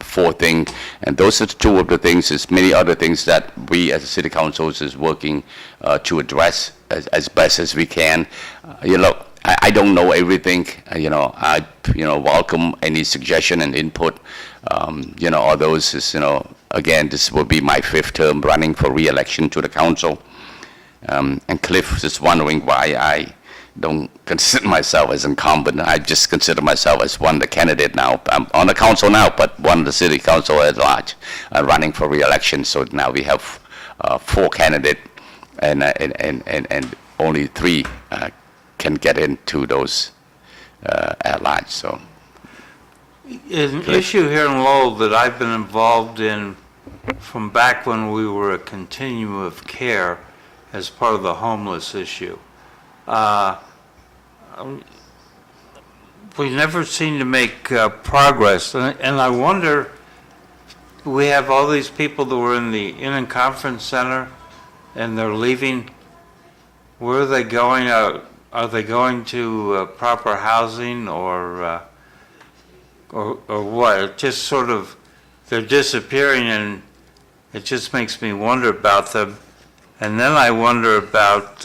4 things, and those are 2 of the things, there's many other things that we as a city council is working to address as best as we can. I don't know everything, I, welcome any suggestion and input, all those is, again, this will be my 5th term running for re-election to the council. And Cliff is wondering why I don't consider myself as incumbent. I just consider myself as one of the candidate now. I'm on the council now, but one of the city council at large, running for re-election. So now we have 4 candidates, and only 3 can get into those at large. So An issue here in Lowell that I've been involved in from back when we were a continuum of care as part of the homeless issue. We never seem to make progress, and I wonder we have all these people that were in the Inn and Conference Center, and they're leaving. Where are they going? Are they going to proper housing or what? It just sort of, they're disappearing, and it just makes me wonder about them. And then I wonder about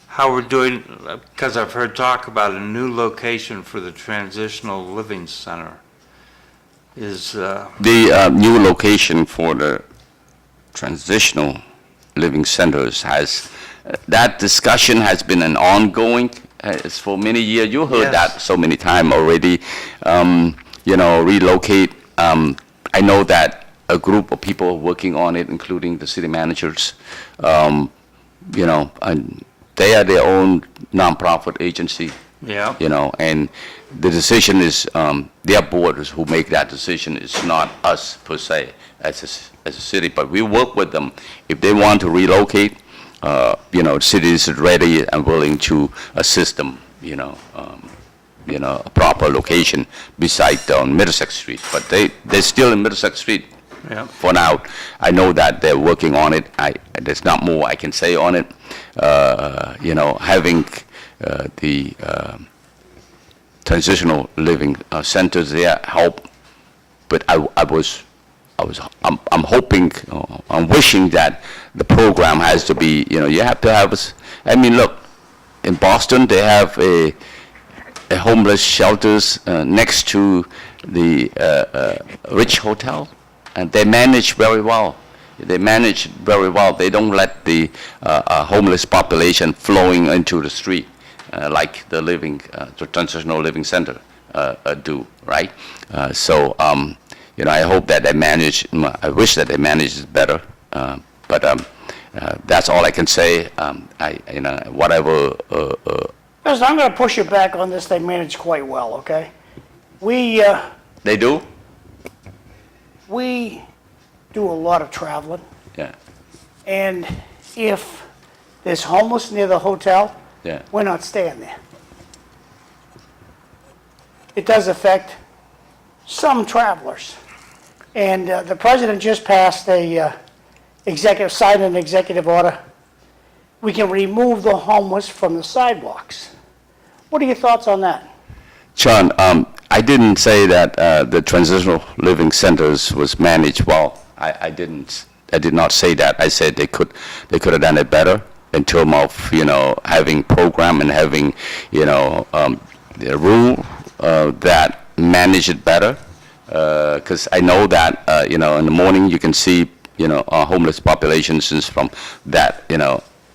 how we're doing, because I've heard talk about a new location for the Transitional Living Center. Is The new location for the transitional living centers has, that discussion has been an ongoing, it's for many years. You heard Yes. that so many times already. Relocate. I know that a group of people are working on it, including the city managers. And they are their own nonprofit agency. yeah. And the decision is, their boards who make that decision. Is not us per se as a city, but we work with them. If they want to relocate, the city is ready and willing to assist them, a proper location beside on Middlesex Street. But they're still in Middlesex Street Yeah. for now. I know that they're working on it. There's not more I can say on it. Having the transitional living centers there help, but I'm hoping, I'm wishing that the program has to be, you have to have, look, in Boston, they have a homeless shelters next to the Rich Hotel, and they manage very well. They don't let the homeless population flowing into the street like the transitional living center do, right? I hope that they manage, I wish that they manage it better, but that's all I can say. Whatever. Listen, I'm going to push you back on this. They manage quite well, okay? They do? We do a lot of traveling, Yeah, and if there's homeless near the hotel, yeah. we're not staying there. It does affect some travelers. And the president just passed signed an executive order. We can remove the homeless from the sidewalks. What are your thoughts on that? John, I didn't say that the transitional living centers was managed well. I did not say that. I said they could have done it better in terms of, having program and having, the rule that manage it better. Because I know that, in the morning you can see, our homeless population since from that,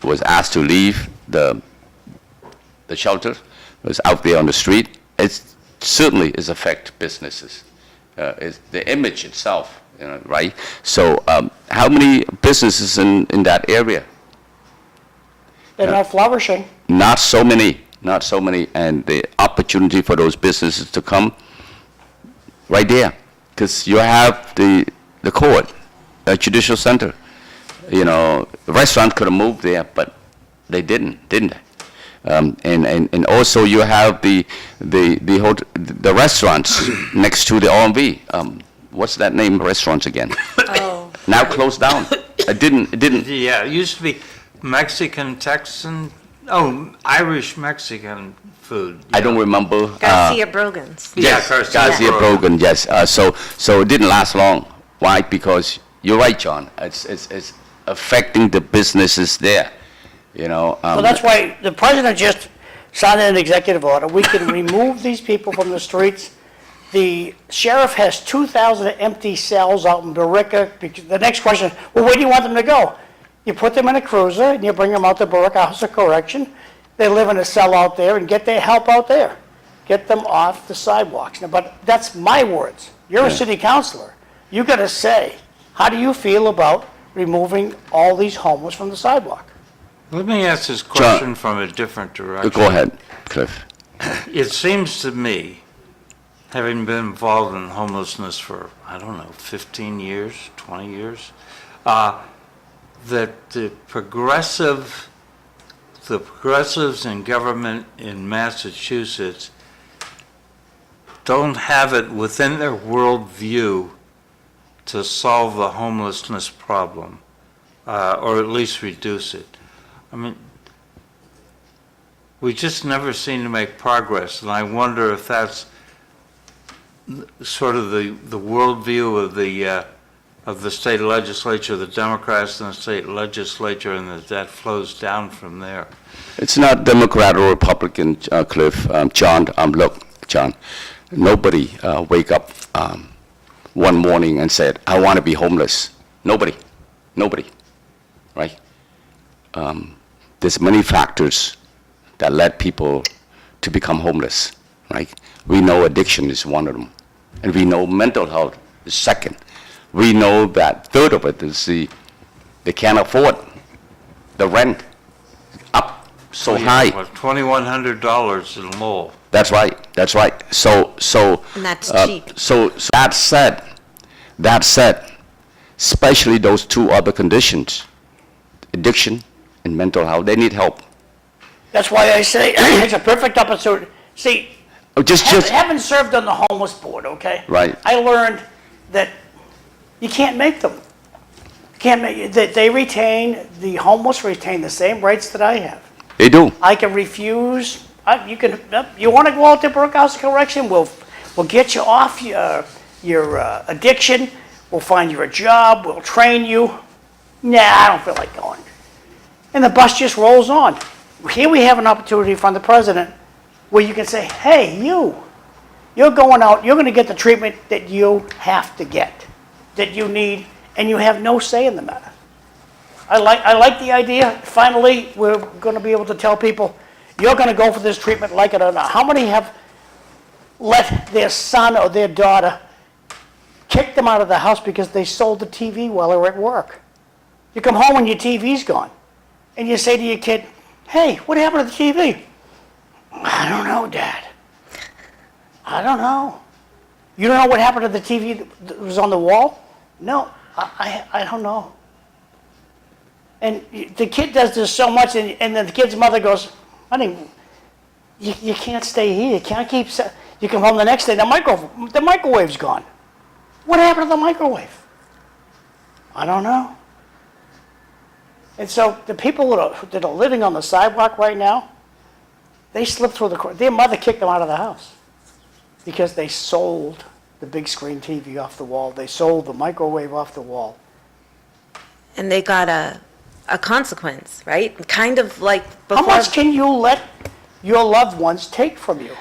was asked to leave the shelter, was out there on the street. It certainly is affect businesses. It's the image itself, right? So how many businesses in that area? They're not flourishing. Not so many, and the opportunity for those businesses to come right there, because you have the court, judicial center. The restaurant could have moved there, but they didn't they? And also you have the restaurants next to the OMV. What's that name? Restaurants again? Oh. Now closed down. It didn't. Yeah, it used to be Mexican, Texan, Irish Mexican food. I don't remember. Garcia Brogan's. Yeah, Garcia Brogan. Yes. So it didn't last long. Why? Because you're right, John. It's affecting the businesses there. So that's why the president just signed an executive order. We can remove these people from the streets. The sheriff has 2,000 empty cells out in Barica. The next question is, well, where do you want them to go? You put them in a cruiser and you bring them out to Barica House of Correction. They live in a cell out there and get their help out there. Get them off the sidewalks. Now, but that's my words. You're a city councilor. You got to say, how do you feel about removing all these homeless from the sidewalk? Let me ask this question from a different direction. Go ahead, Cliff. It seems to me, having been involved in homelessness for, 15 years, 20 years, that the progressives in government in Massachusetts don't have it within their worldview to solve the homelessness problem, or at least reduce it. I mean, we just never seem to make progress, and I wonder if that's sort of the worldview of the state legislature, the Democrats in the state legislature, and that flows down from there. It's not Democrat or Republican, Cliff. John, look, John, nobody wake up one morning and said, I want to be homeless. Nobody, right? There's many factors that led people to become homeless, right? We know addiction is one of them, and we know mental health is second. We know that third of it is they can't afford the rent up so high. $2,100 in Lowell. That's right. So And that's cheap. So that said, especially those two other conditions, addiction and mental health, they need help. That's why I say it's a perfect opportunity. See, Just having served on the homeless board, okay? Right. I learned that you can't make them. The homeless retain the same rights that I have. they do. I can refuse, you want to go out to Brookhouse Correction, we'll get you off your addiction, we'll find you a job, we'll train you. Nah, I don't feel like going. And the bus just rolls on. Here we have an opportunity from the president where you can say, hey, you're going out, you're going to get the treatment that you have to get, that you need, and you have no say in the matter. I like the idea. Finally, we're going to be able to tell people, you're going to go for this treatment, like it or not. How many have let their son or their daughter kick them out of the house because they sold the TV while they were at work? You come home and your TV's gone. And you say to your kid, hey, what happened to the TV? I don't know, Dad. I don't know. You don't know what happened to the TV that was on the wall? No, I don't know. And the kid does this so much, and then the kid's mother goes, honey, you can't stay here. You can't keep... You come home the next day, the microwave's gone. What happened to the microwave? I don't know. And so the people that are living on the sidewalk right now, they slip through their mother kicked them out of the house because they sold the big screen TV off the wall. They sold the microwave off the wall. And they got a consequence, right? Kind of like before. How much can you let your loved ones take from you?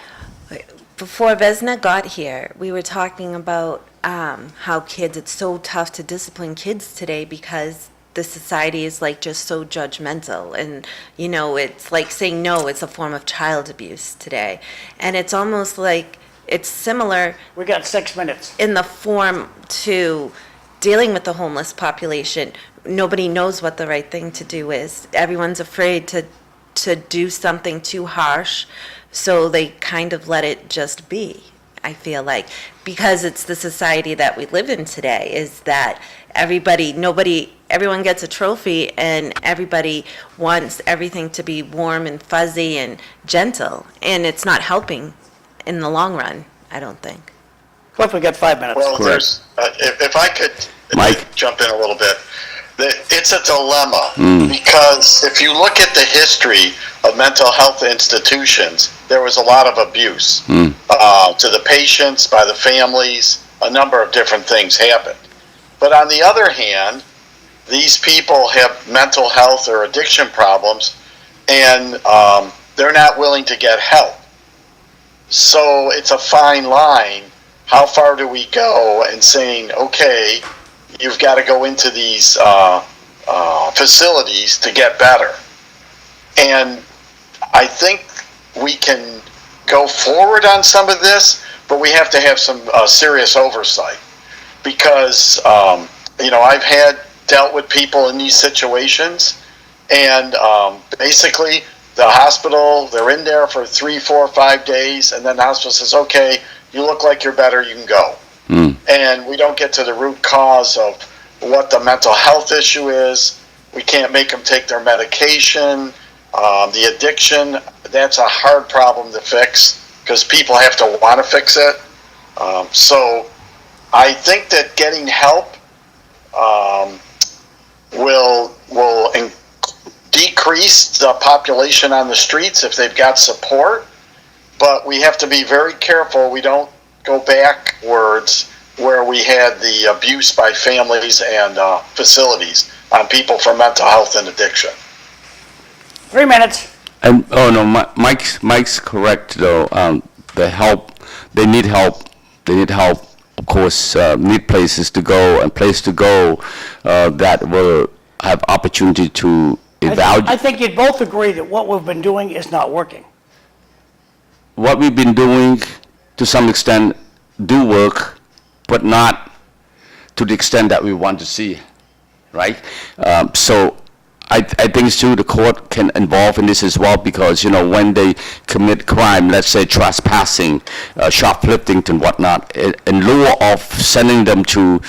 Before Vesna got here, we were talking about how it's so tough to discipline kids today because the society is like just so judgmental, and it's like saying no, it's a form of child abuse today. And it's almost like it's similar We got 6 minutes. in the form to dealing with the homeless population. Nobody knows what the right thing to do is. Everyone's afraid to do something too harsh, so they kind of let it just be, I feel like. Because it's the society that we live in today, is that everyone gets a trophy, and everybody wants everything to be warm and fuzzy and gentle, and it's not helping in the long run, I don't think. Cliff, we got 5 minutes. Well, Correct. if I could Mike? jump in a little bit, it's a dilemma because if you look at the history of mental health institutions, there was a lot of abuse to the patients, by the families. A number of different things happened. But on the other hand, these people have mental health or addiction problems, and they're not willing to get help. So it's a fine line. How far do we go in saying, okay, you've got to go into these facilities to get better? And I think we can go forward on some of this, but we have to have some serious oversight. Because, I've dealt with people in these situations, and basically the hospital, they're in there for 3, 4, 5 days, and then the hospital says, okay, you look like you're better, you can go. And we don't get to the root cause of what the mental health issue is. We can't make them take their medication. The addiction, that's a hard problem to fix because people have to want to fix it. So I think that getting help will decrease the population on the streets if they've got support. But we have to be very careful we don't go backwards where we had the abuse by families and facilities on people for mental health and addiction. 3 minutes. And, oh no, Mike's correct though. The help, they need help. They need help. Of course, need places to go and place to go that will have opportunity to evaluate. I think you'd both agree that what we've been doing is not working. What we've been doing, to some extent, do work, but not to the extent that we want to see, right? So I think too the court can involve in this as well, because when they commit crime, let's say trespassing, shoplifting and whatnot, in lieu of sending them to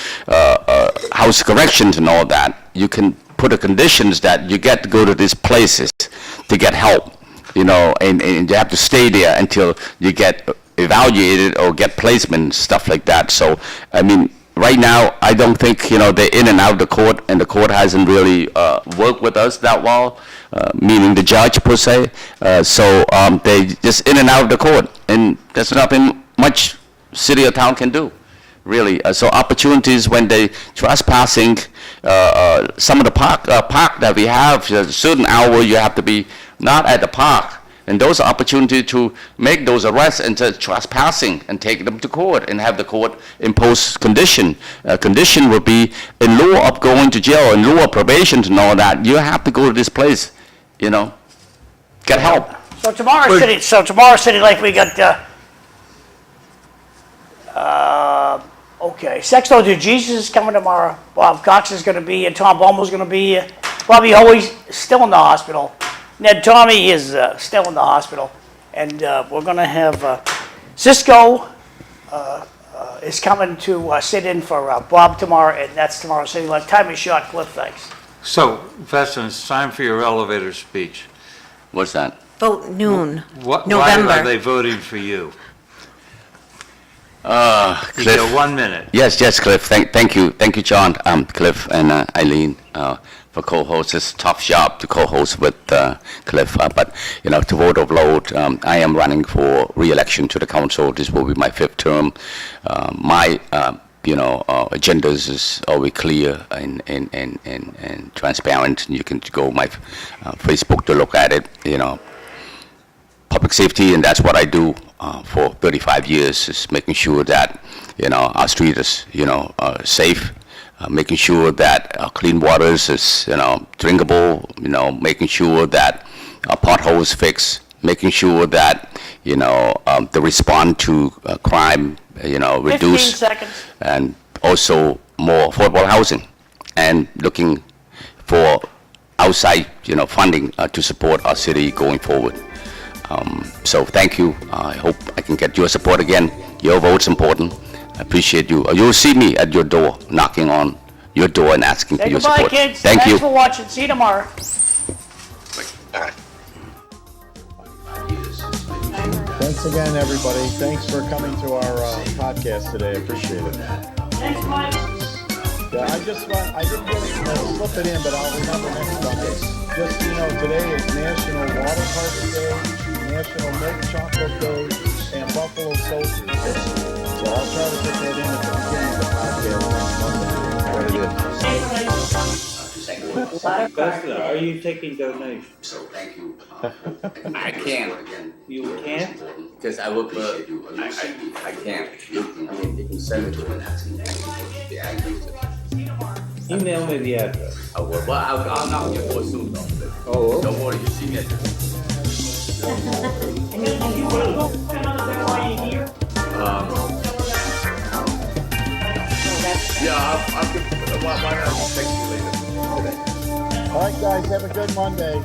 house corrections and all that, you can put the conditions that you get to go to these places to get help, and you have to stay there until you get evaluated or get placement, stuff like that. So I mean, right now, I don't think, they're in and out of the court, and the court hasn't really worked with us that well, meaning the judge per se. So they just in and out of the court, and there's nothing much city or town can do, really. So opportunities when they trespassing, some of the park that we have, there's a certain hour you have to be not at the park. And those are opportunities to make those arrests and trespassing and take them to court and have the court impose condition. Condition would be, in lieu of going to jail, in lieu of probation and all that, you have to go to this place, get help. So tomorrow city, like we got, okay, Sexto de Jesus is coming tomorrow. Bob Cox is going to be here. Tom Bomo's going to be here. Bobby Hoey's still in the hospital. Ned Tommy is still in the hospital, and we're going to have Cisco is coming to sit in for Bob tomorrow, and that's tomorrow City Life. Time is short. Cliff, thanks. So, Vesna, it's time for your elevator speech. What's that? Vote noon, Why November. are they voting for you? You Cliff. got 1 minute. Yes, Cliff. Thank you, John, Cliff, and Eileen for co-host. It's a tough job to co-host with Cliff, but to vote of load, I am running for re-election to the council. This will be my 5th term. My agendas is always clear and transparent. You can go my Facebook to look at it. Public safety, and that's what I do for 35 years, is making sure that our street is safe, making sure that clean waters is drinkable, making sure that potholes fixed, making sure that the response to crime 15 reduce, seconds. and also more affordable housing, and looking for outside funding to support our city going forward. So thank you. I hope I can get your support again. Your vote's important. I appreciate you. You'll see me at your door, knocking on your door and asking for Say your goodbye, support. kids. Thank you. Thanks for watching. See you tomorrow. Thanks again, everybody. Thanks for coming to our podcast today. Appreciate it. Thanks, Mike. Yeah, I didn't really slip it in, but I'll remember next Sunday. Just, today is National Water Park Day, National Milk Chocolate Day, and Buffalo Soldiers Day. So I'll try to put that in at the beginning of the podcast next Monday. What it is. Vesna, are you taking donations? So thank you. I can't. You can't? Because I will appreciate you. I can't. I mean, you can send it to an Email me the address. I will, but I'll not get more soon though. Oh, okay. Don't worry, you see me at the... Yeah, I'll why not text you later today? All right, guys, have a good Monday.